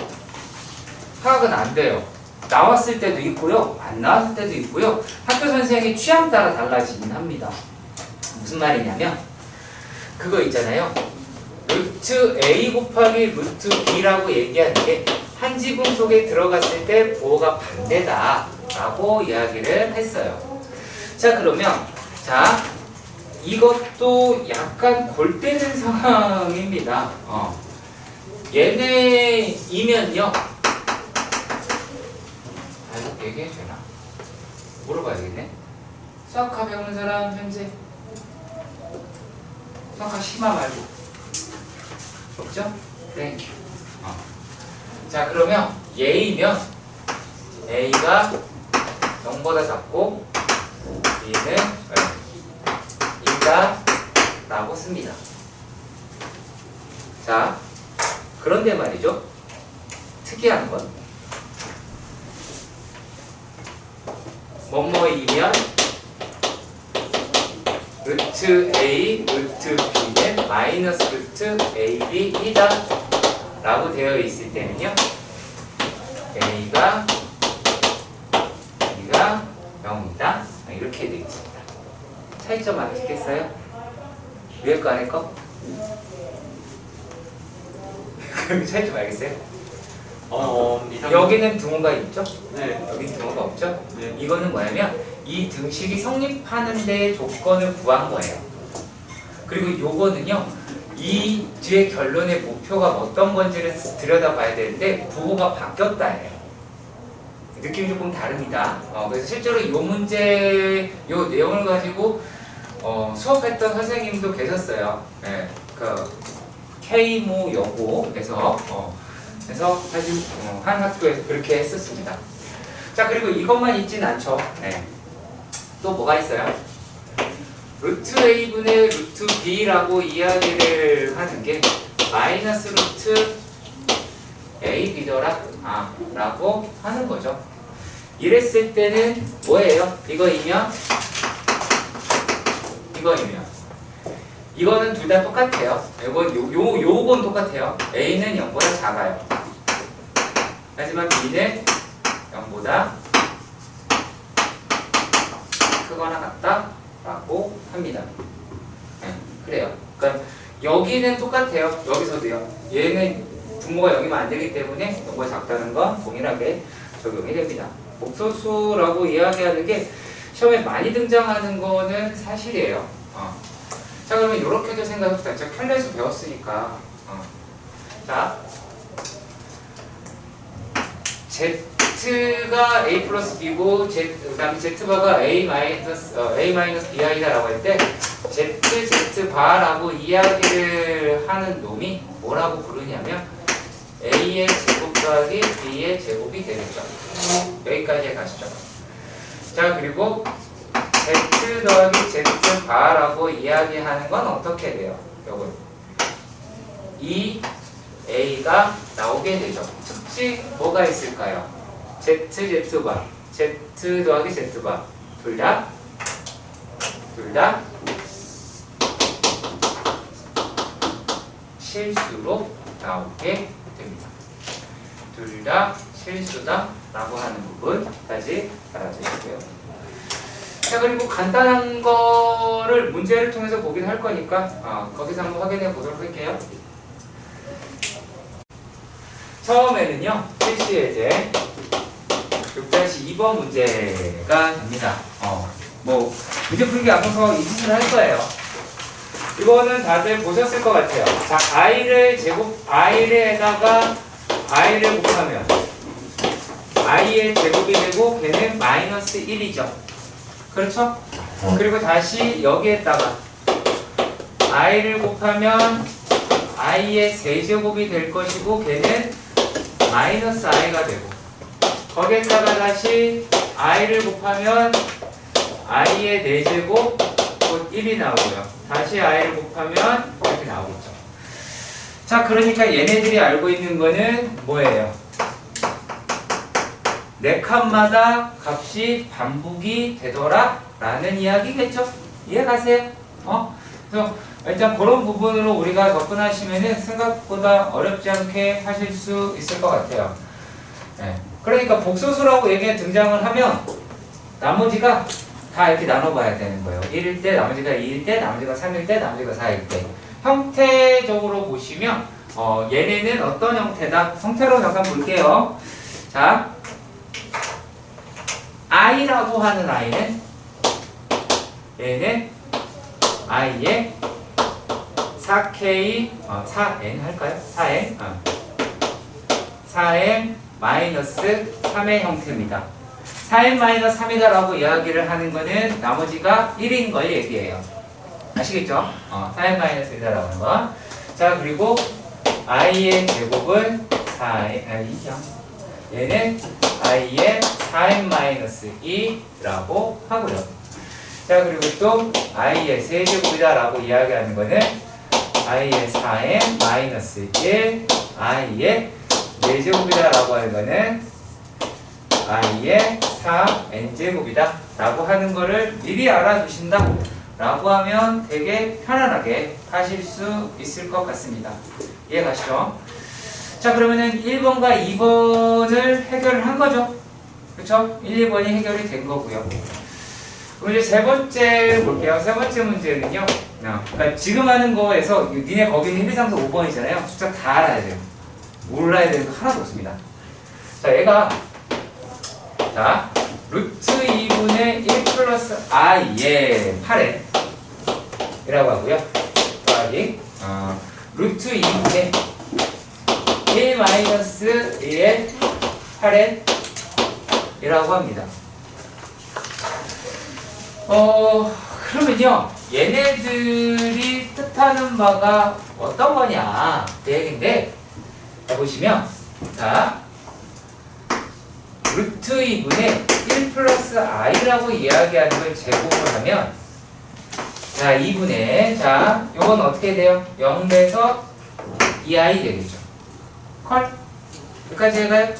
파악은 안 돼요. 나왔을 때도 있고요, 안 나왔을 때도 있고요. 학교 선생의 취향 따라 달라지긴 합니다. 무슨 말이냐면 그거 있잖아요. 루트 A 곱하기 루트 B라고 얘기하는 게 한 지분 속에 들어갔을 때 부호가 반대다 라고 이야기를 했어요. 자 그러면 이것도 약간 골 때는 상황입니다. 얘네이면요. 얘기해도 되나? 물어봐야겠네. 수학과 배우는 사람 현재? 수학과 심화 말고 없죠? 땡큐. 자 그러면 얘이면 A가 0보다 작고 B는 2다 라고 씁니다. 자 그런데 말이죠. 특이한 건 뭐뭐이면 루트 A, 루트 B는 마이너스 루트 AB이다 라고 되어 있을 때는요 A가 B가 0이다 이렇게 되어 있습니다. 차이점 아시겠어요? 위에 거 아래 거? 그럼 차이점 알겠어요? 여기는 등호가 있죠? 네. 여기는 등호가 없죠? 네. 이거는 뭐냐면 이 등식이 성립하는 데 조건을 구한 거예요. 그리고 요거는요 이 뒤에 결론의 목표가 어떤 건지를 들여다봐야 되는데 부호가 바뀌었다예요. 느낌이 조금 다릅니다. 그래서 실제로 요 문제 요 내용을 가지고 수업했던 선생님도 계셨어요. 네, 그 K모 여고에서 그래서 사실 한 학교에서 그렇게 했었습니다. 자 그리고 이것만 있진 않죠. 네. 또 뭐가 있어요? 루트 A분의 루트 B라고 이야기를 하는 게 마이너스 루트 AB더라 라고 하는 거죠. 이랬을 때는 뭐예요? 이거이면 이거는 둘 다 똑같아요. 요건 똑같아요. A는 0보다 작아요. 하지만 B는 0보다 크거나 같다 라고 합니다. 네, 그래요. 그러니까 여기는 똑같아요. 여기서도요. 얘는 분모가 0이면 안 되기 때문에 0보다 작다는 건 동일하게 적용이 됩니다. 복소수라고 이야기하는 게 시험에 많이 등장하는 거는 사실이에요. 자 그러면 이렇게도 생각해봅시다. 제가 켈레에서 배웠으니까 자 Z가 A 플러스 B고 그 다음에 Z바가 A 마이너스 Bi다 라고 할 때 ZZ바라고 이야기를 하는 놈이 뭐라고 부르냐면 A의 제곱 더하기 B의 제곱이 되겠죠. 여기까지 가시죠. 자, 그리고 Z 더하기 Z바라고 이야기하는 건 어떻게 돼요? 요건 2A가 나오게 되죠. 특징 뭐가 있을까요? ZZ바, Z 더하기 Z바 둘 다 실수로 나오게 됩니다. 둘 다 실수다 라고 하는 부분까지 알아두시고요. 자, 그리고 간단한 거를 문제를 통해서 보긴 할 거니까 거기서 한번 확인해 보도록 할게요. 처음에는요, 실시예제 6-2번 문제가 됩니다. 뭐 문제 풀기 앞서서 이 짓을 할 거예요. 이거는 다들 보셨을 것 같아요. 자, i에다가 i를 곱하면 i의 제곱이 되고 걔는 마이너스 1이죠. 그렇죠? 그리고 다시 여기에다가 i를 곱하면 i의 세제곱이 될 것이고 걔는 마이너스 i가 되고 거기에다가 다시 i를 곱하면 i의 4제곱 곧 1이 나오고요. 다시 i를 곱하면 이렇게 나오겠죠. 자, 그러니까 얘네들이 알고 있는 거는 뭐예요? 4칸마다 값이 반복이 되더라 라는 이야기겠죠. 이해가세요? 그래서 일단 그런 부분으로 우리가 접근하시면은 생각보다 어렵지 않게 하실 수 있을 것 같아요. 네. 그러니까 복소수라고 얘기가 등장을 하면 나머지가 다 이렇게 나눠봐야 되는 거예요. 1일 때, 나머지가 2일 때, 나머지가 3일 때, 나머지가 4일 때. 형태적으로 보시면 얘네는 어떤 형태다? 형태로 잠깐 볼게요. 자, i라고 하는 i는 얘는 i의 4k, 4n 할까요? 4n? 4n 마이너스 3의 형태입니다. 4n 마이너스 3이다 라고 이야기를 하는 거는 나머지가 1인 걸 얘기해요. 아시겠죠? 4n 마이너스 1이다 라고 하는 거. 자, 그리고 i의 제곱은 2죠. 얘는 i의 4n 마이너스 2라고 하고요. 자, 그리고 또 i의 세제곱이다 라고 이야기하는 거는 i의 4n 마이너스 1, i의 4제곱이다 라고 하는 거는 i의 4n제곱이다 라고 하는 거를 미리 알아두신다 라고 하면 되게 편안하게 하실 수 있을 것 같습니다. 이해가시죠? 자, 그러면은 1번과 2번을 해결을 한 거죠. 그쵸? 1, 2번이 해결이 된 거고요. 그럼 이제 세 번째 볼게요. 세 번째 문제는요. 그러니까 지금 하는 거에서 니네 거기는 1, 2, 3, 4, 5번이잖아요. 숫자 다 알아야 돼요. 몰라야 되는 거 하나도 없습니다. 자, 얘가 자, 루트 2분의 1 플러스 i의 8n 이라고 하고요. 더하기 루트 2분의 1 마이너스 1의 8n 이라고 합니다. 그러면요, 얘네들이 뜻하는 바가 어떤 거냐 그 얘기인데, 자, 보시면 자, 루트 2분의 1 플러스 i라고 이야기하는 걸 제곱을 하면 자, 2분의 자, 요건 어떻게 돼요? 0에서 2i 되겠죠. 컬? 여기까지 해가요?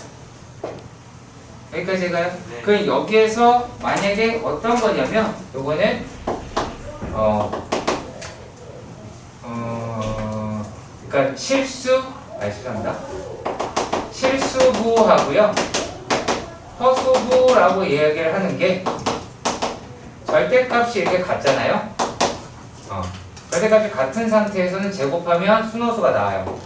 여기까지 해가요? 네. 그럼 여기에서 만약에 어떤 거냐면 요거는 그러니까 죄송합니다. 실수부하고요. 허수부라고 이야기를 하는 게 절대값이 이렇게 같잖아요. 절대값이 같은 상태에서는 제곱하면 순호수가 나와요.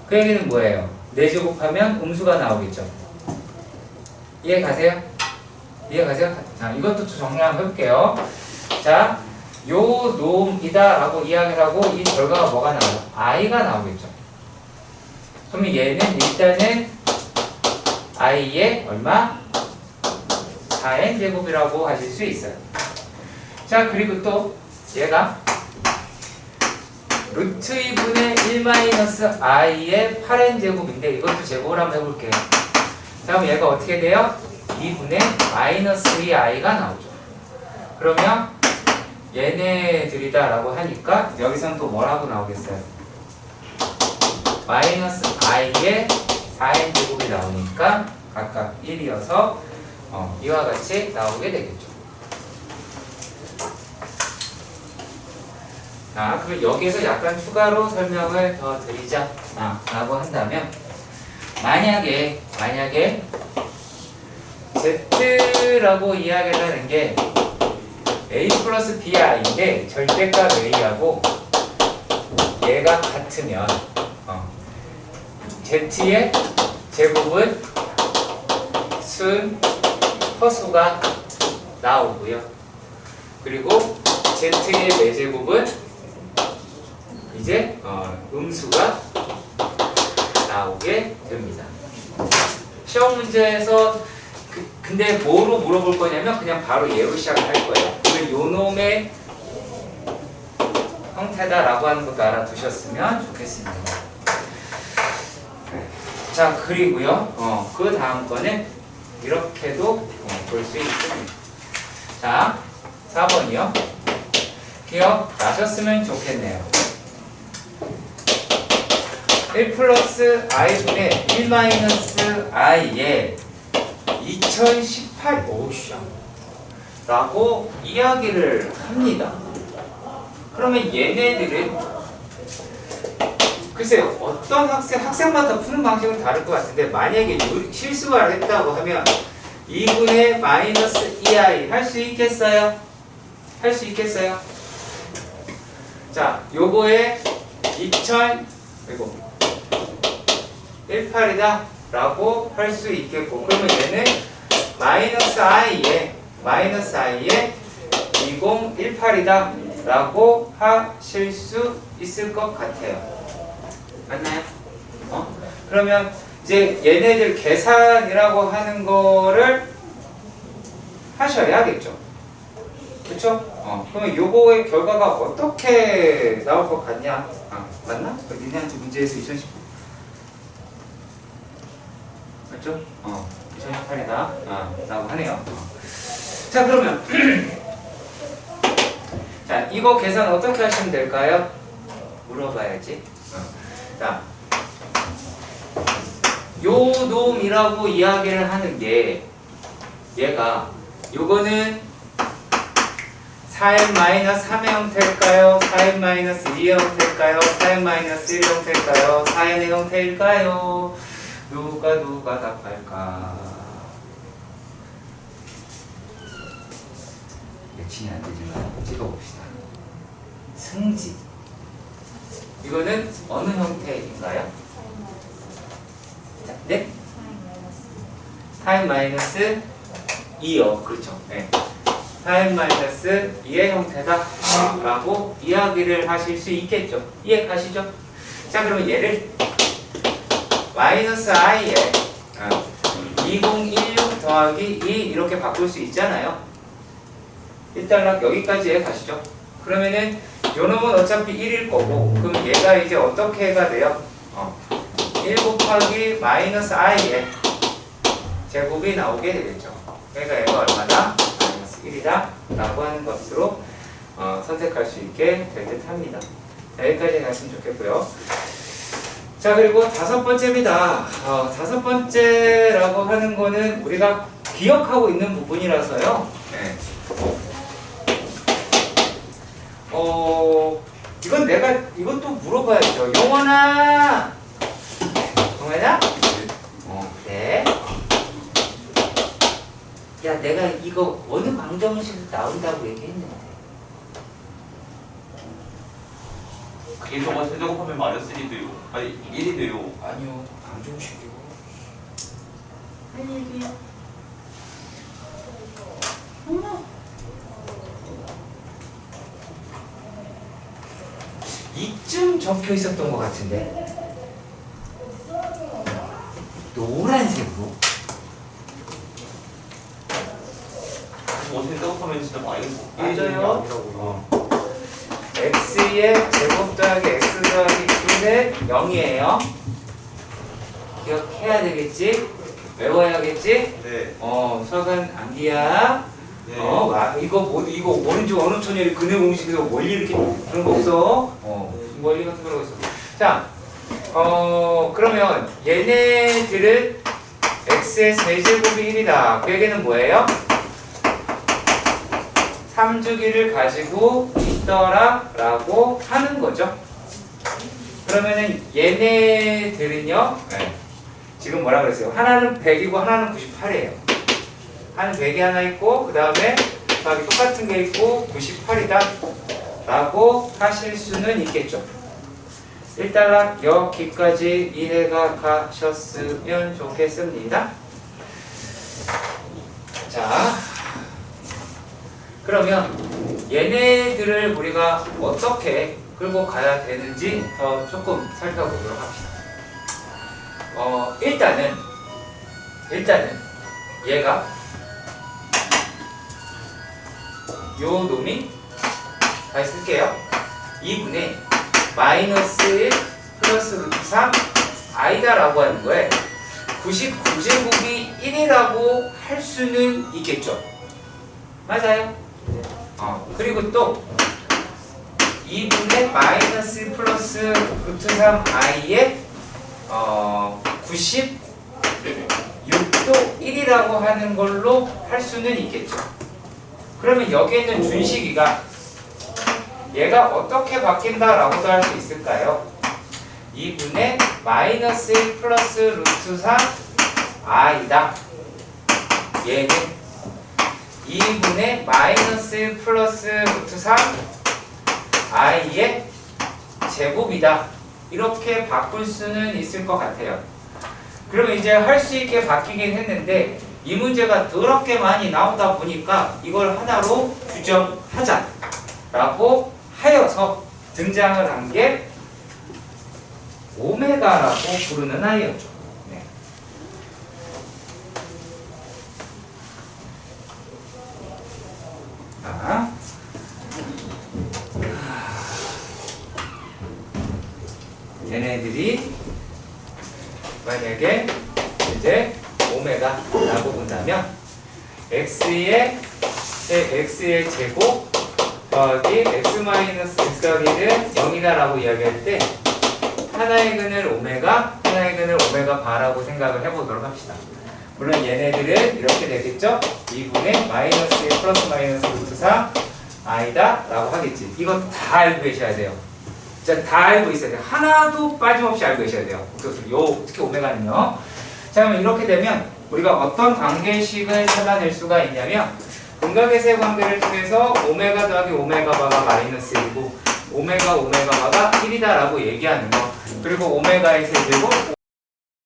그 얘기는 뭐예요? 4제곱하면 음수가 나오겠죠. 이해 가세요? 이해 가세요? 자, 이것도 정리 한번 해볼게요. 자, 요 놈이다 라고 이야기를 하고 이 결과가 뭐가 나와요? i가 나오겠죠. 그러면 얘는 일단은 i의 얼마? 4n 제곱이라고 하실 수 있어요. 자, 그리고 또 얘가 루트 2분의 1 마이너스 i의 8n 제곱인데 이것도 제곱을 한번 해볼게요. 다음 얘가 어떻게 돼요? 2분의 마이너스 2i가 나오죠. 그러면 얘네들이다 라고 하니까 여기서는 또 뭐라고 나오겠어요? 마이너스 i의 4n 제곱이 나오니까 각각 1이어서 이와 같이 나오게 되겠죠. 자, 그럼 여기서 약간 추가로 설명을 더 드리자 라고 한다면 만약에 Z라고 이야기를 하는 게 A 플러스 BI인데 절대값 A하고 얘가 같으면 Z의 제곱은 순 허수가 나오고요. 그리고 Z의 4제곱은 이제 음수가 나오게 됩니다. 시험 문제에서 근데 뭐로 물어볼 거냐면 그냥 바로 얘로 시작을 할 거예요. 이건 요놈의 형태다라고 하는 것도 알아두셨으면 좋겠습니다. 자, 그리고요. 그 다음 거는 이렇게도 볼 수 있습니다. 자, 4번이요. 기억나셨으면 좋겠네요. 1 플러스 i분의 1 마이너스 i에 2018 라고 이야기를 합니다. 그러면 얘네들은 글쎄요, 어떤 학생마다 푸는 방식은 다를 것 같은데 만약에 실수를 했다고 하면 2분의 마이너스 2i 할 수 있겠어요? 할 수 있겠어요? 자, 요거에 18이다 라고 할 수 있겠고, 그러면 얘는 마이너스 i에 2018이다 라고 하실 수 있을 것 같아요. 맞나요? 그러면 이제 얘네들 계산이라고 하는 거를 하셔야겠죠. 그쵸? 그러면 요거의 결과가 어떻게 나올 것 같냐? 맞나? 니네한테 문제에서 2019 맞죠? 2018이다 라고 하네요. 자, 그러면 자, 이거 계산 어떻게 하시면 될까요? 물어봐야지. 자, 요 놈이라고 이야기를 하는 게 얘가 요거는 4n-3의 형태일까요? 4n-2의 형태일까요? 4n-1의 형태일까요? 4n의 형태일까요? 누가 답할까? 매칭이 안 되지만 찍어봅시다. 승지. 이거는 어느 형태인가요? 네? 4n-2요. 그렇죠. 네. 4n-2의 형태다 라고 이야기를 하실 수 있겠죠. 이해 가시죠? 자, 그러면 얘를 마이너스 i에 2016 더하기 2 이렇게 바꿀 수 있잖아요. 일단 여기까지 이해 가시죠? 그러면은 요놈은 어차피 1일 거고, 그럼 얘가 이제 어떻게 해가 돼요? 1 곱하기 마이너스 i의 제곱이 나오게 되겠죠. 그러니까 얘가 얼마다? 마이너스 1이다 라고 하는 것으로 선택할 수 있게 될 듯 합니다. 여기까지 갔으면 좋겠고요. 자, 그리고 5번째입니다. 5번째라고 하는 거는 우리가 기억하고 있는 부분이라서요. 네. 이것도 물어봐야죠. 용원아! 용원아? 네. 야, 내가 이거 어느 방정식으로 나온다고 얘기했는데. 그게 저거 세제곱하면 마이너스 1이 돼요. 아니 1이 돼요. 아니요, 방정식이고. 할 얘기야. 어머. 이쯤 적혀 있었던 것 같은데. 노란색으로. 저거 세제곱하면 진짜 마이너스 1이 맞아요. 아니라고요. x의 제곱 더하기 x 더하기 2는 0이에요. 기억해야 되겠지? 외워야겠지? 네. 수학은 암기야. 네. 이거 오른쪽 어느 천열이 근해 공식에서 원리 이렇게 그런 거 없어. 원리 같은 거라고 있어. 자, 그러면 얘네들은 x의 세제곱이 1이다. 그 얘기는 뭐예요? 3주기를 가지고 있더라 라고 하는 거죠. 그러면은 얘네들은요, 지금 뭐라 그랬어요? 하나는 100이고 하나는 98이에요. 하나는 100이 하나 있고 그 다음에 곱하기 똑같은 게 있고 98이다 라고 하실 수는 있겠죠. 일단 여기까지 이해가 가셨으면 좋겠습니다. 자, 그러면 얘네들을 우리가 어떻게 끌고 가야 되는지 더 조금 살펴보도록 합시다. 일단은 얘가 요 놈이 다시 쓸게요. 2분의 마이너스 1 플러스 루트 3 i다 라고 하는 거에 99제곱이 1이라고 할 수는 있겠죠. 맞아요. 그리고 또 2분의 마이너스 1 플러스 루트 3 i에 96도 1이라고 하는 걸로 할 수는 있겠죠. 그러면 여기에 있는 준식이가 얘가 어떻게 바뀐다라고도 할 수 있을까요? 2분의 마이너스 1 플러스 루트 3 i다. 얘는 2분의 마이너스 1 플러스 루트 3 i의 제곱이다. 이렇게 바꿀 수는 있을 것 같아요. 그러면 이제 할 수 있게 바뀌긴 했는데 이 문제가 더럽게 많이 나오다 보니까 이걸 하나로 규정하자 라고 하여서 등장을 한 게 오메가라고 부르는 아이였죠. 네. 얘네들이 만약에 이제 오메가라고 본다면 x의 제곱 더하기 x 마이너스 x 더하기는 0이다라고 이야기할 때 하나의 근을 오메가, 하나의 근을 오메가 바라고 생각을 해보도록 합시다. 물론 얘네들은 이렇게 되겠죠? 2분의 마이너스 1 플러스 마이너스 루트 3 i다 라고 하겠지. 이거 다 알고 계셔야 돼요. 진짜 다 알고 있어야 돼요. 하나도 빠짐없이 알고 계셔야 돼요. 특히 오메가는요. 자, 그러면 이렇게 되면 우리가 어떤 관계식을 찾아낼 수가 있냐면 근각의 세 관계를 통해서 오메가 더하기 오메가 바가 마이너스 1이고 오메가 바가 1이다 라고 얘기하는 거, 그리고 오메가의 세제곱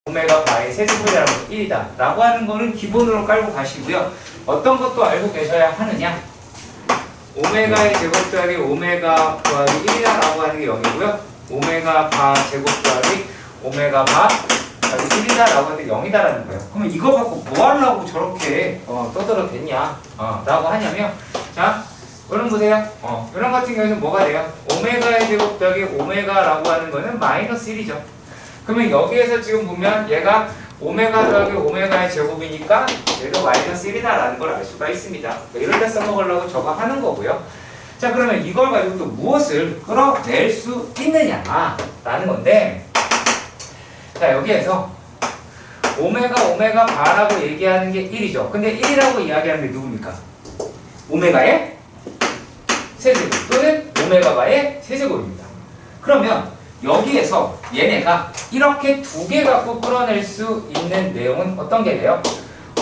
오메가 바의 세제곱이라는 1이다 라고 하는 거는 기본으로 깔고 가시고요. 어떤 것도 알고 계셔야 하느냐, 오메가의 제곱 더하기 오메가 더하기 1이다 라고 하는 게 0이고요. 오메가 바 제곱 더하기 오메가 바 더하기 1이다 라고 하는 게 0이다 라는 거예요. 그러면 이거 갖고 뭐 하려고 저렇게 떠들어댔냐 라고 하냐면, 자, 이런 보세요. 이런 같은 경우는 뭐가 돼요? 오메가의 제곱 더하기 오메가라고 하는 거는 마이너스 1이죠. 그러면 여기에서 지금 보면 얘가 오메가 더하기 오메가의 제곱이니까 얘도 마이너스 1이다 라는 걸 알 수가 있습니다. 이럴 때 써먹으려고 저거 하는 거고요. 자, 그러면 이걸 가지고 또 무엇을 끌어낼 수 있느냐 라는 건데, 자, 여기에서 오메가 바라고 얘기하는 게 1이죠. 근데 1이라고 이야기하는 게 누굽니까? 오메가의 세제곱 또는 오메가 바의 세제곱입니다. 그러면 여기에서 얘네가 이렇게 두 개 갖고 끌어낼 수 있는 내용은 어떤 게 돼요?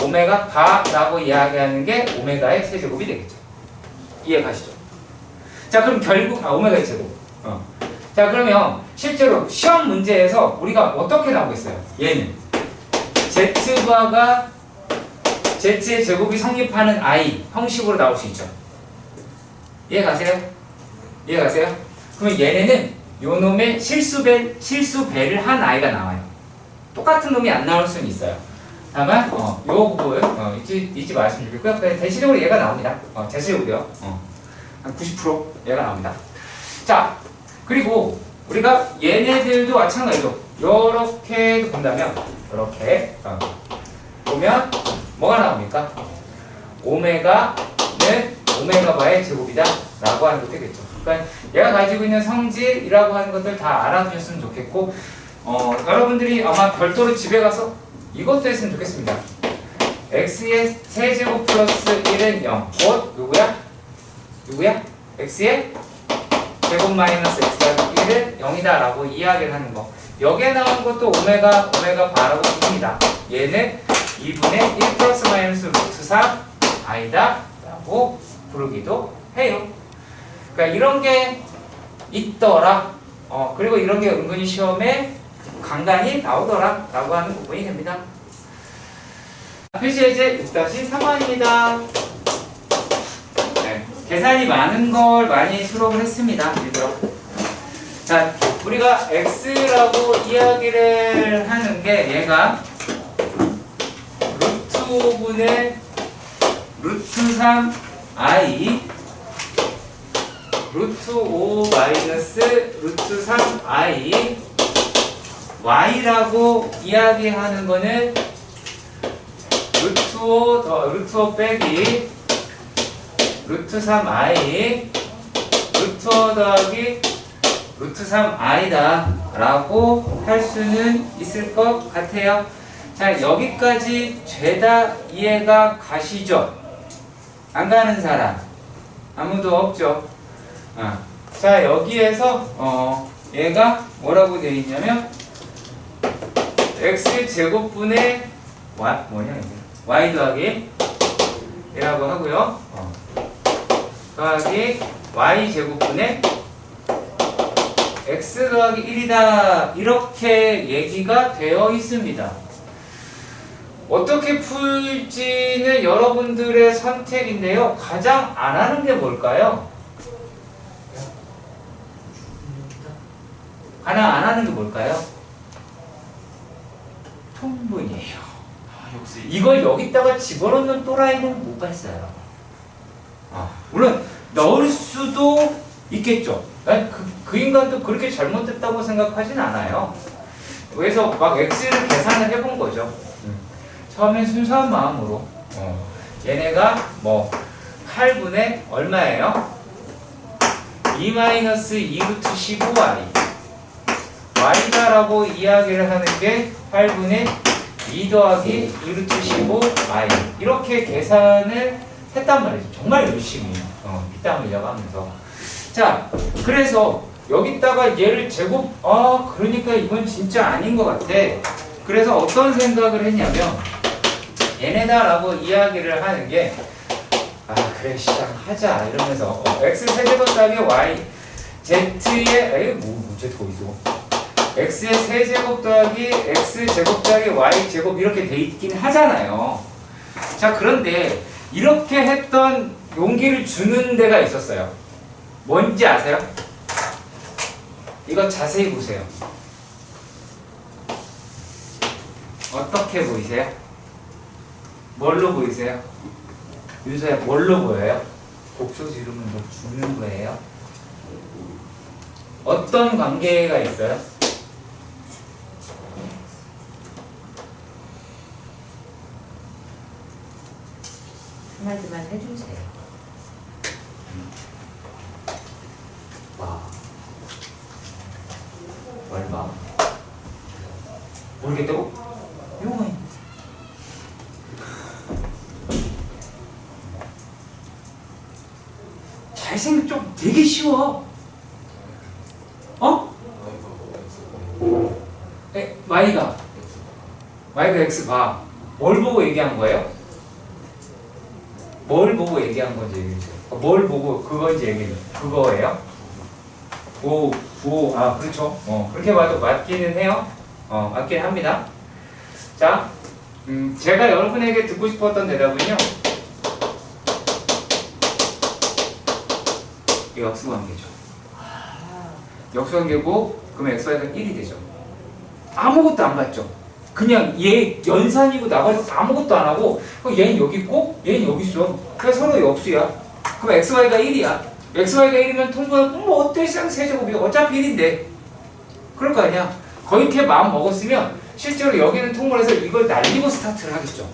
오메가 바라고 이야기하는 게 오메가의 세제곱이 되겠죠. 이해 가시죠? 자, 그럼 결국 오메가의 제곱. 자, 그러면 실제로 시험 문제에서 우리가 어떻게 나오겠어요? 얘는 z바가 z의 제곱이 성립하는 i 형식으로 나올 수 있죠. 이해 가세요? 그러면 얘네는 요 놈의 실수 배를 한 i가 나와요. 똑같은 놈이 안 나올 수는 있어요. 다만 요 부분 잊지 마시면 좋겠고요. 대체적으로 얘가 나옵니다. 대체적으로요. 한 90% 얘가 나옵니다. 자, 그리고 우리가 얘네들도 마찬가지로 이렇게 본다면 이렇게 보면 뭐가 나옵니까? 오메가는 오메가 바의 제곱이다 라고 하는 것도 되겠죠. 그러니까 얘가 가지고 있는 성질이라고 하는 것들 다 알아두셨으면 좋겠고 여러분들이 아마 별도로 집에 가서 이것도 했으면 좋겠습니다. x의 세제곱 플러스 1은 0 곧 누구야? x의 제곱 마이너스 x 더하기 1은 0이다 라고 이야기를 하는 거. 여기에 나온 것도 오메가 바라고 부릅니다. 얘는 2분의 1 플러스 마이너스 루트 3 i다 라고 부르기도 해요. 그러니까 이런 게 있더라. 그리고 이런 게 은근히 시험에 간간히 나오더라 라고 하는 부분이 됩니다. 표시 예제 6-3번입니다. 네, 계산이 많은 걸 많이 수록을 했습니다. 일부러. 자, 우리가 x라고 이야기를 하는 게 얘가 루트 5분의 루트 3i 루트 5 마이너스 루트 3i y라고 이야기하는 거는 루트 5 빼기 루트 3i 루트 5 더하기 루트 3i다 라고 할 수는 있을 것 같아요. 자, 여기까지 죄다 이해가 가시죠? 안 가는 사람 아무도 없죠? 자, 여기에서 얘가 뭐라고 되어 있냐면 x 제곱분의 y 더하기 이라고 하고요. 더하기 y 제곱분의 x 더하기 1이다 이렇게 얘기가 되어 있습니다. 어떻게 풀지는 여러분들의 선택인데요. 가장 안 하는 게 뭘까요? 가장 안 하는 게 뭘까요? 통분이에요. 역시 이걸 여기다가 집어넣는 또라이는 못 봤어요. 물론 넣을 수도 있겠죠. 난 그 인간도 그렇게 잘못됐다고 생각하진 않아요. 그래서 막 x를 계산을 해본 거죠. 처음엔 순수한 마음으로 얘네가 뭐 8분의 얼마예요? 2-2 루트 15y y다라고 이야기를 하는 게 8분의 2 더하기 2 루트 15y 이렇게 계산을 했단 말이죠. 정말 열심히 피땀 흘려가면서. 자, 그래서 여기다가 얘를 제곱 그러니까 이건 진짜 아닌 것 같아. 그래서 어떤 생각을 했냐면 얘네다라고 이야기를 하는 게 그래 시작하자 이러면서 x 세제곱 더하기 y z의 z가 어디서 x의 세제곱 더하기 x 제곱 더하기 y 제곱 이렇게 돼 있긴 하잖아요. 자, 그런데 이렇게 했던 용기를 주는 데가 있었어요. 뭔지 아세요? 이거 자세히 보세요. 어떻게 보이세요? 뭘로 보이세요? 유서야 뭘로 보여요? 곡소지 이름은 뭐 주는 거예요? 어떤 관계가 있어요? 한마디만 해주세요. 얼마? 모르겠다고? 요거 잘생긴 좀 되게 쉬워. y가 x 봐. 뭘 보고 얘기한 거예요? 뭘 보고 얘기한 건지 얘기해 주세요. 뭘 보고 그건지 얘기해 주세요. 그거예요? 그렇죠. 그렇게 봐도 맞기는 해요. 맞긴 합니다. 자, 제가 여러분에게 듣고 싶었던 대답은요. 이거 역수관계죠. 역수관계고, 그러면 xy가 1이 되죠. 아무것도 안 봤죠. 그냥 얘 연산이고 나가지고 아무것도 안 하고, 얘는 여기 있고, 얘는 여기 있어. 그래서 서로 역수야. 그럼 xy가 1이야. xy가 1이면 통분하면 뭐 어때? 세제곱이 어차피 1인데 그럴 거 아니야. 거기게 마음 먹었으면 실제로 여기는 통분해서 이걸 날리고 스타트를 하겠죠.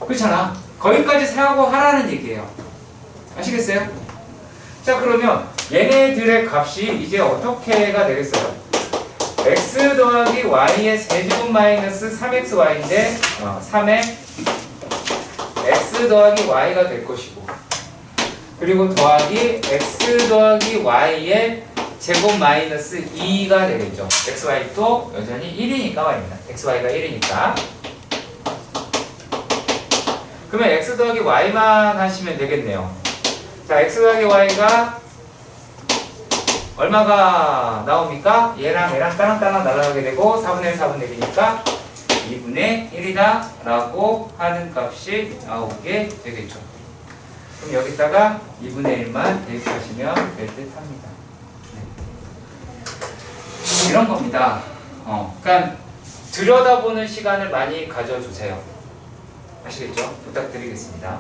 그렇잖아. 거기까지 생각하고 하라는 얘기예요. 아시겠어요? 자, 그러면 얘네들의 값이 이제 어떻게가 되겠어요? x 더하기 y의 세제곱 마이너스 3xy인데 3의 x 더하기 y가 될 것이고, 그리고 더하기 x 더하기 y의 제곱 마이너스 2가 되겠죠. xy도 여전히 1이니까 y입니다. xy가 1이니까. 그러면 x 더하기 y만 하시면 되겠네요. 자, x 더하기 y가 얼마가 나옵니까? 얘랑 얘랑 따랑따랑 날아가게 되고 4분의 1, 4분의 1이니까 2분의 1이다 라고 하는 값이 나오게 되겠죠. 그럼 여기다가 2분의 1만 대입하시면 될 듯 합니다. 네. 이런 겁니다. 그러니까 들여다보는 시간을 많이 가져주세요. 아시겠죠? 부탁드리겠습니다.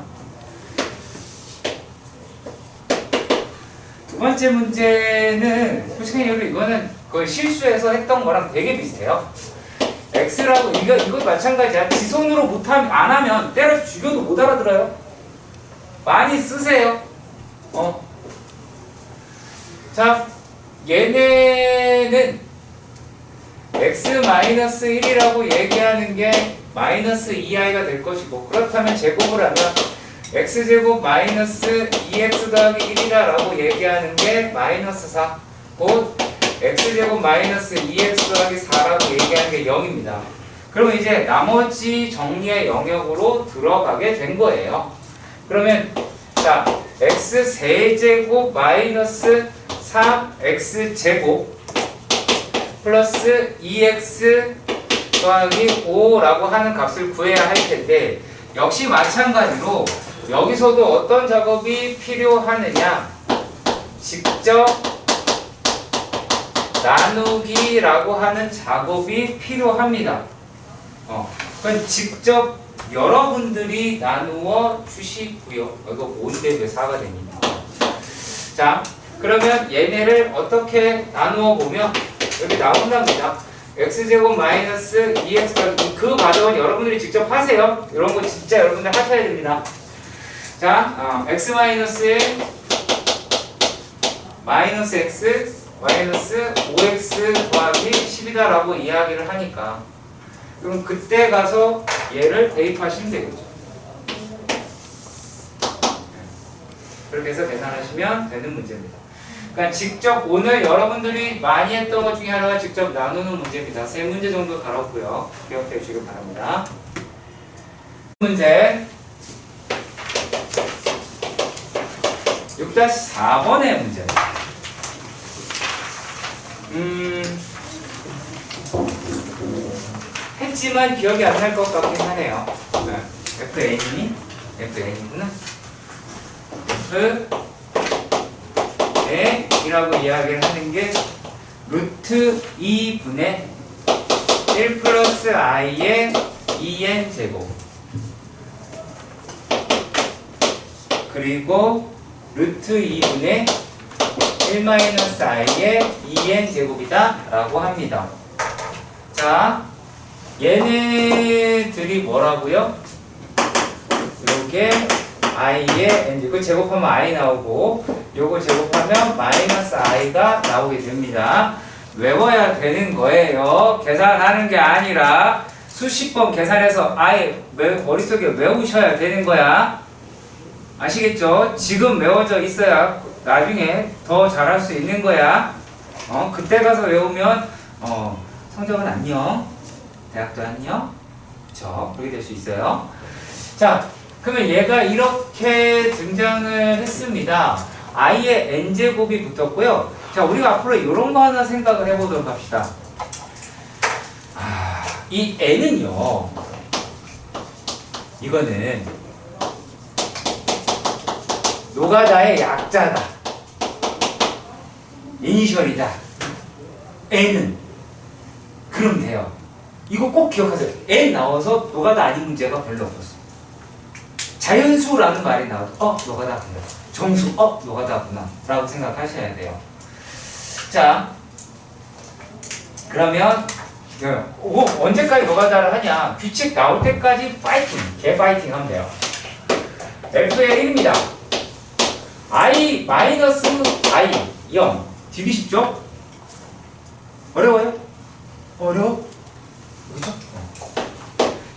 두 번째 문제는 솔직히 이거는 거의 실수해서 했던 거랑 되게 비슷해요. x라고 이거 마찬가지야. 지손으로 못하면 안 하면 때려서 죽여도 못 알아들어요. 많이 쓰세요. 자, 얘네는 x-1이라고 얘기하는 게 마이너스 2i가 될 것이고, 그렇다면 제곱을 하면 x제곱 마이너스 2x 더하기 1이다 라고 얘기하는 게 마이너스 4, 곧 x제곱 마이너스 2x 더하기 4라고 얘기하는 게 0입니다. 그러면 이제 나머지 정리의 영역으로 들어가게 된 거예요. 그러면 자, x 세제곱 마이너스 3x제곱 플러스 2x 더하기 5라고 하는 값을 구해야 할 텐데, 역시 마찬가지로 여기서도 어떤 작업이 필요하느냐, 직접 나누기라고 하는 작업이 필요합니다. 그건 직접 여러분들이 나누어 주시고요. 이거 5인데 왜 4가 됩니까? 자, 그러면 얘네를 어떻게 나누어 보면 여기 나온답니다. x제곱 마이너스 2x 더하기 그 과정은 여러분들이 직접 하세요. 이런 거 진짜 여러분들 하셔야 됩니다. 자, x 마이너스에 마이너스 x 마이너스 5x 더하기 10이다 라고 이야기를 하니까, 그럼 그때 가서 얘를 대입하시면 되겠죠. 그렇게 해서 계산하시면 되는 문제입니다. 그러니까 직접 오늘 여러분들이 많이 했던 것 중에 하나가 직접 나누는 문제입니다. 3문제 정도 다뤘고요. 기억해 주시기 바랍니다. 문제 6-4번의 문제입니다. 했지만 기억이 안 날 것 같긴 하네요. FN이구나. F이라고 이야기를 하는 게 루트 2분의 1 플러스 i의 2n 제곱, 그리고 루트 2분의 1 마이너스 i의 2n 제곱이다 라고 합니다. 자, 얘네들이 뭐라고요? 요게 i의 n 제곱, 제곱하면 i 나오고 요거 제곱하면 마이너스 i가 나오게 됩니다. 외워야 되는 거예요. 계산하는 게 아니라 수십 번 계산해서 아예 머릿속에 외우셔야 되는 거야. 아시겠죠? 지금 외워져 있어야 나중에 더 잘할 수 있는 거야. 그때 가서 외우면 성적은 안녕, 대학도 안녕. 그쵸? 그렇게 될 수 있어요. 자, 그러면 얘가 이렇게 등장을 했습니다. i의 n제곱이 붙었고요. 자, 우리가 앞으로 이런 거 하나 생각을 해보도록 합시다. 이 n은요, 이거는 노가다의 약자다, 이니셜이다, n은. 그럼 돼요. 이거 꼭 기억하세요. n 나와서 노가다 아닌 문제가 별로 없었어. 자연수라는 말이 나와도 노가다 아니다. 정수, 노가다구나 라고 생각하셔야 돼요. 자, 그러면 언제까지 노가다를 하냐? 규칙 나올 때까지 파이팅, 개파이팅 하면 돼요. F의 1입니다. I 마이너스 I 0 되기 쉽죠? 어려워요? 어려워? 그렇죠?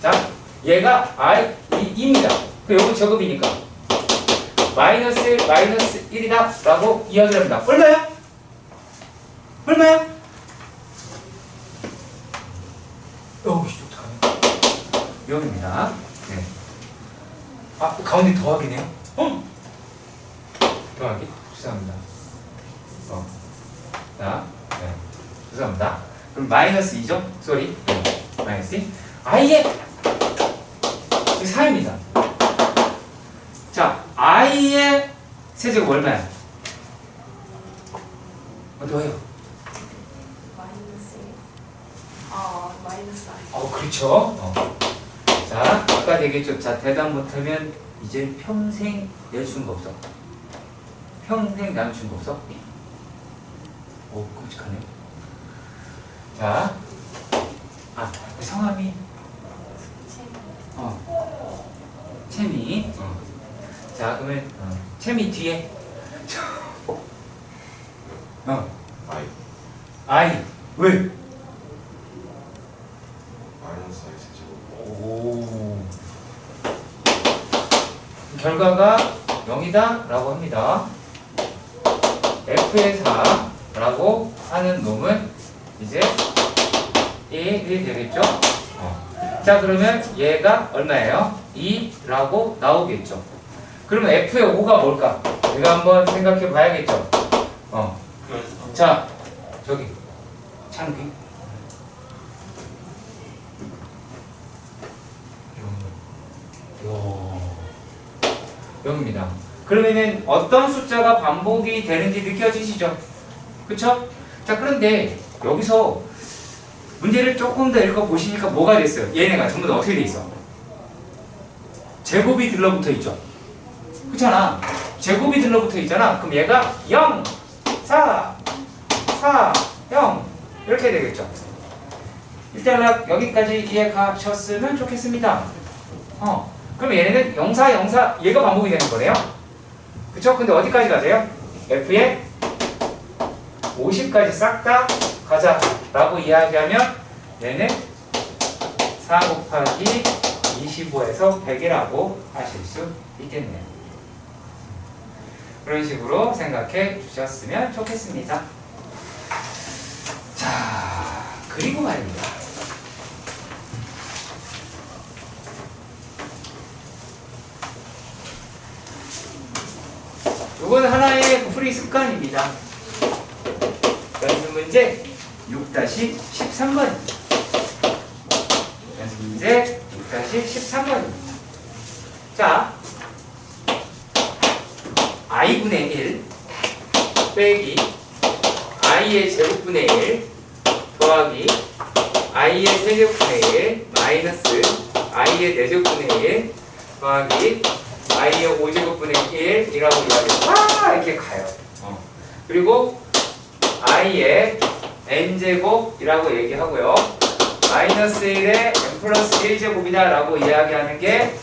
자, 얘가 I 2입니다. 그 요거 제곱이니까 마이너스 1 마이너스 1이다 라고 이야기를 합니다. 얼마야? 얼마야? 어떡하냐? 0입니다. 네. 가운데 더하기네요? 더하기? 죄송합니다. 자, 네. 죄송합니다. 그럼 마이너스 2죠? 쏘리. 마이너스 2. i의 4입니다. 자, i의 세제곱 얼마야? 어디와요? 마이너스 그렇죠. 자, 아까 얘기했죠. 자, 대답 못하면 이제 평생 내주는 거 없어. 평생 남주는 거 없어. 끔찍하네요. 자, 성함이 채미. 자, 그러면 채미 뒤에 아이 아이 왜? 마이너스 I 세제곱. 오. 결과가 0이다 라고 합니다. F의 4 라고 하는 놈은 이제 1이 되겠죠? 자, 그러면 얘가 얼마예요? 2라고 나오겠죠. 그러면 F의 5가 뭘까? 우리가 한번 생각해 봐야겠죠. 자, 저기 창기 0입니다. 그러면은 어떤 숫자가 반복이 되는지 느껴지시죠? 그쵸? 자, 그런데 여기서 문제를 조금 더 읽어보시니까 뭐가 됐어요? 얘네가 전부 다 어떻게 돼 있어? 제곱이 들러붙어 있죠? 그렇잖아. 제곱이 들러붙어 있잖아. 그럼 얘가 0, 4, 4, 0 이렇게 되겠죠? 일단 여기까지 이해가셨으면 좋겠습니다. 그럼 얘네는 0, 4, 0, 4 얘가 반복이 되는 거네요? 그쵸? 근데 어디까지 가세요? F에 50까지 싹 다 가자 라고 이야기하면 얘는 4 곱하기 25에서 100이라고 하실 수 있겠네요. 그런 식으로 생각해 주셨으면 좋겠습니다. 자, 그리고 말입니다. 이건 하나의 풀이 습관입니다. 연습 문제 6-13번입니다. 연습 문제 6-13번입니다. 자, i분의 1 빼기 i의 제곱분의 1 더하기 i의 세제곱분의 1 마이너스 i의 네제곱분의 1 더하기 i의 5제곱분의 1이라고 이야기해서 이렇게 가요. 그리고 i의 n제곱이라고 얘기하고요. 마이너스 1의 n 플러스 1제곱이다 라고 이야기하는 게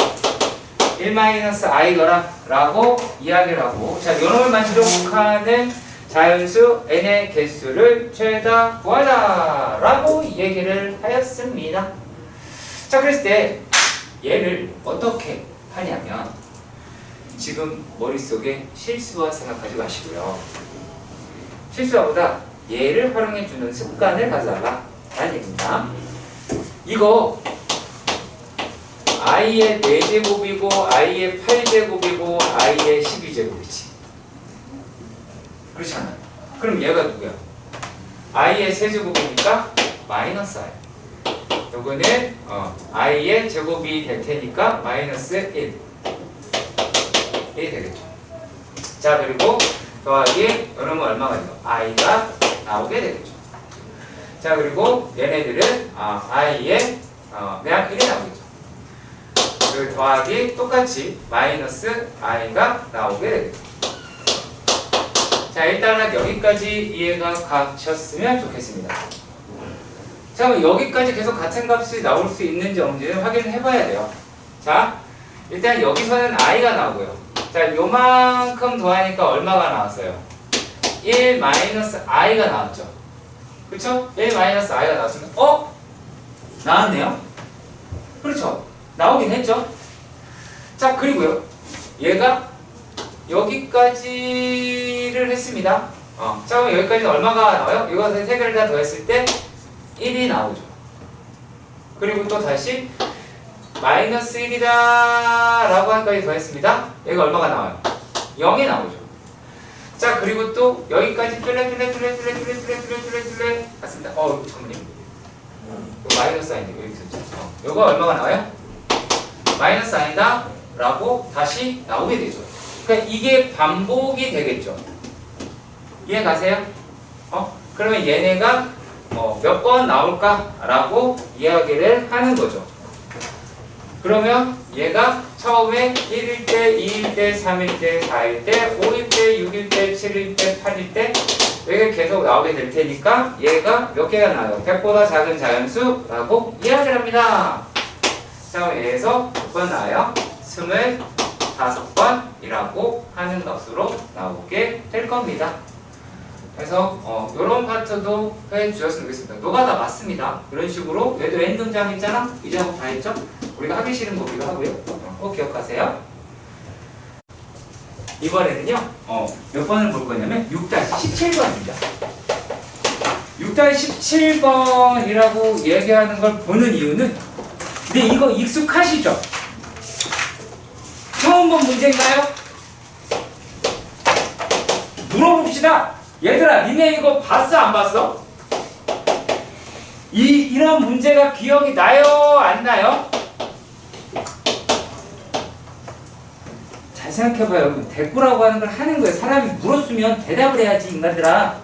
1-i더라 라고 이야기를 하고, 자, 요놈을 만족하는 자연수 n의 개수를 최다 구하자 라고 얘기를 하였습니다. 자, 그랬을 때 얘를 어떻게 하냐면 지금 머릿속에 실수와 생각하지 마시고요. 실수보다 얘를 활용해주는 습관을 가져달라 라는 얘기입니다. 이거 i의 4제곱이고 i의 8제곱이고 i의 12제곱이지. 그렇잖아. 그럼 얘가 누구야? i의 세제곱이니까 마이너스 i. 요거는 i의 제곱이 될 테니까 마이너스 1이 되겠죠. 자, 그리고 더하기 요놈은 얼마가 돼요? i가 나오게 되겠죠. 자, 그리고 얘네들은 i의 그냥 1이 나오겠죠. 그리고 더하기 똑같이 마이너스 i가 나오게 되겠죠. 자, 일단은 여기까지 이해가 가셨으면 좋겠습니다. 자, 그럼 여기까지 계속 같은 값이 나올 수 있는지 없는지는 확인을 해봐야 돼요. 자, 일단 여기서는 i가 나오고요. 자, 요만큼 더하니까 얼마가 나왔어요? 1 마이너스 i가 나왔죠. 그쵸? 1 마이너스 i가 나왔으면 나왔네요? 그렇죠? 나오긴 했죠? 자, 그리고요. 얘가 여기까지를 했습니다. 자, 그럼 여기까지는 얼마가 나와요? 이거 세 개를 다 더했을 때 1이 나오죠. 그리고 또 다시 마이너스 1이다 라고 한까지 더했습니다. 여기가 얼마가 나와요? 0이 나오죠. 자, 그리고 또 여기까지 뚫레 갔습니다. 잠깐만요. 이거 마이너스 아닌데 여기 있었죠. 이거 얼마가 나와요? 마이너스 아니다 라고 다시 나오게 되죠. 그러니까 이게 반복이 되겠죠. 이해 가세요? 그러면 얘네가 몇 번 나올까? 라고 이야기를 하는 거죠. 그러면 얘가 처음에 1일 때, 2일 때, 3일 때, 4일 때, 5일 때, 6일 때, 7일 때, 8일 때 이게 계속 나오게 될 테니까 얘가 몇 개가 나와요? 100보다 작은 자연수라고 이야기를 합니다. 자, 그럼 얘에서 몇 번 나와요? 25번이라고 하는 것으로 나오게 될 겁니다. 그래서 이런 파트도 해주셨으면 좋겠습니다. 너가 다 맞습니다. 이런 식으로 얘도 N 등장 있잖아? 이제 다 했죠? 우리가 하기 싫은 거기도 하고요. 꼭 기억하세요. 이번에는요. 몇 번을 볼 거냐면 6-17번입니다. 6-17번이라고 얘기하는 걸 보는 이유는 근데 이거 익숙하시죠? 처음 본 문제인가요? 물어봅시다. 얘들아, 니네 이거 봤어 안 봤어? 이런 문제가 기억이 나요 안 나요? 잘 생각해봐요. 여러분. 대꾸라고 하는 걸 하는 거예요. 사람이 물었으면 대답을 해야지, 인간들아.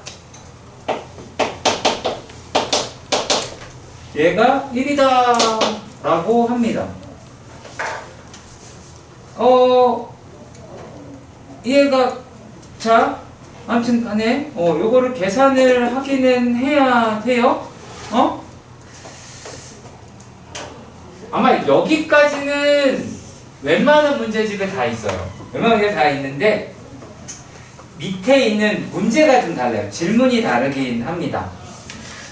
얘가 1이다 라고 합니다. 얘가 자 아무튼 간에 요거를 계산을 하기는 해야 돼요. 아마 여기까지는 웬만한 문제집에 다 있어요. 웬만한 게 다 있는데 밑에 있는 문제가 좀 달라요. 질문이 다르긴 합니다.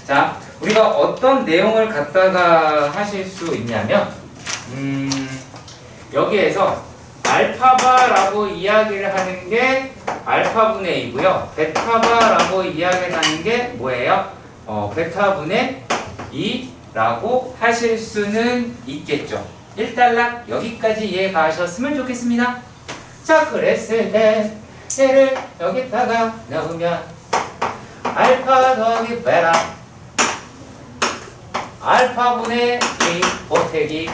자, 우리가 어떤 내용을 갖다가 하실 수 있냐면 여기에서 알파바라고 이야기를 하는 게 알파분의 A고요. 베타바라고 이야기를 하는 게 뭐예요? 베타분의 2라고 하실 수는 있겠죠. 일단락 여기까지 이해 가셨으면 좋겠습니다. 자, 그랬을 때 얘를 여기다가 넣으면 알파 더하기 베타 알파분의 2 보태기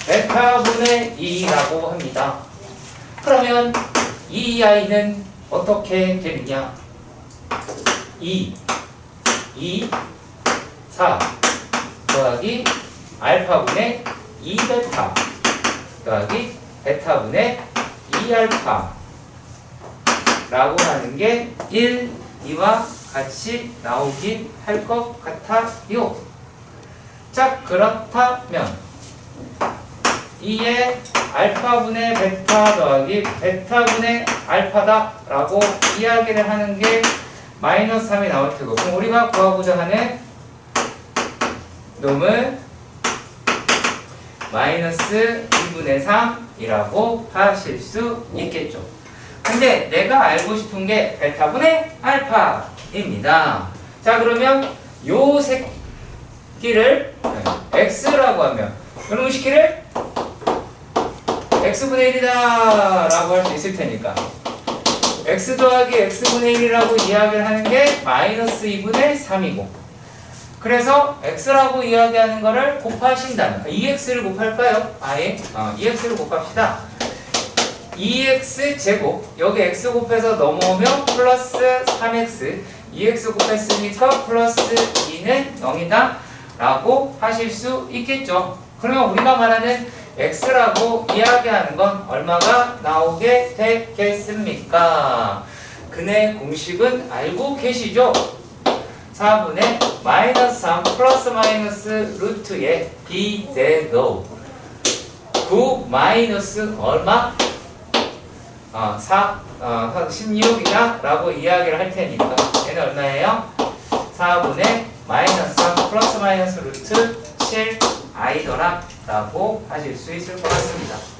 베타분의 2라고 합니다. 그러면 이 아이는 어떻게 되느냐? 2, 4 더하기 알파분의 2베타 더하기 베타분의 2알파 라고 하는 게 1, 2와 같이 나오긴 할 것 같아요. 자, 그렇다면 2의 알파분의 베타 더하기 베타분의 알파다 라고 이야기를 하는 게 마이너스 3이 나올 테고, 그럼 우리가 구하고자 하는 놈은 마이너스 2분의 3이라고 하실 수 있겠죠. 근데 내가 알고 싶은 게 베타분의 알파입니다. 자, 그러면 요 새끼를 x라고 하면 이놈의 새끼를 x분의 1이다 라고 할 수 있을 테니까 x 더하기 x분의 1이라고 이야기를 하는 게 마이너스 2분의 3이고, 그래서 x라고 이야기하는 거를 곱하신다면 2x를 곱할까요? 아예 2x를 곱합시다. 2x 제곱 여기 x 곱해서 넘어오면 플러스 3x 2x 곱했으니까 플러스 2는 0이다 라고 하실 수 있겠죠. 그러면 우리가 말하는 x라고 이야기하는 건 얼마가 나오게 되겠습니까? 그 근의 공식은 알고 계시죠? 4분의 마이너스 3 플러스 마이너스 루트의 b제곱 9 마이너스 얼마? 16이다 라고 이야기를 할 테니까 얘는 얼마예요? 4분의 마이너스 3 플러스 마이너스 루트 7i더라 라고 하실 수 있을 것 같습니다.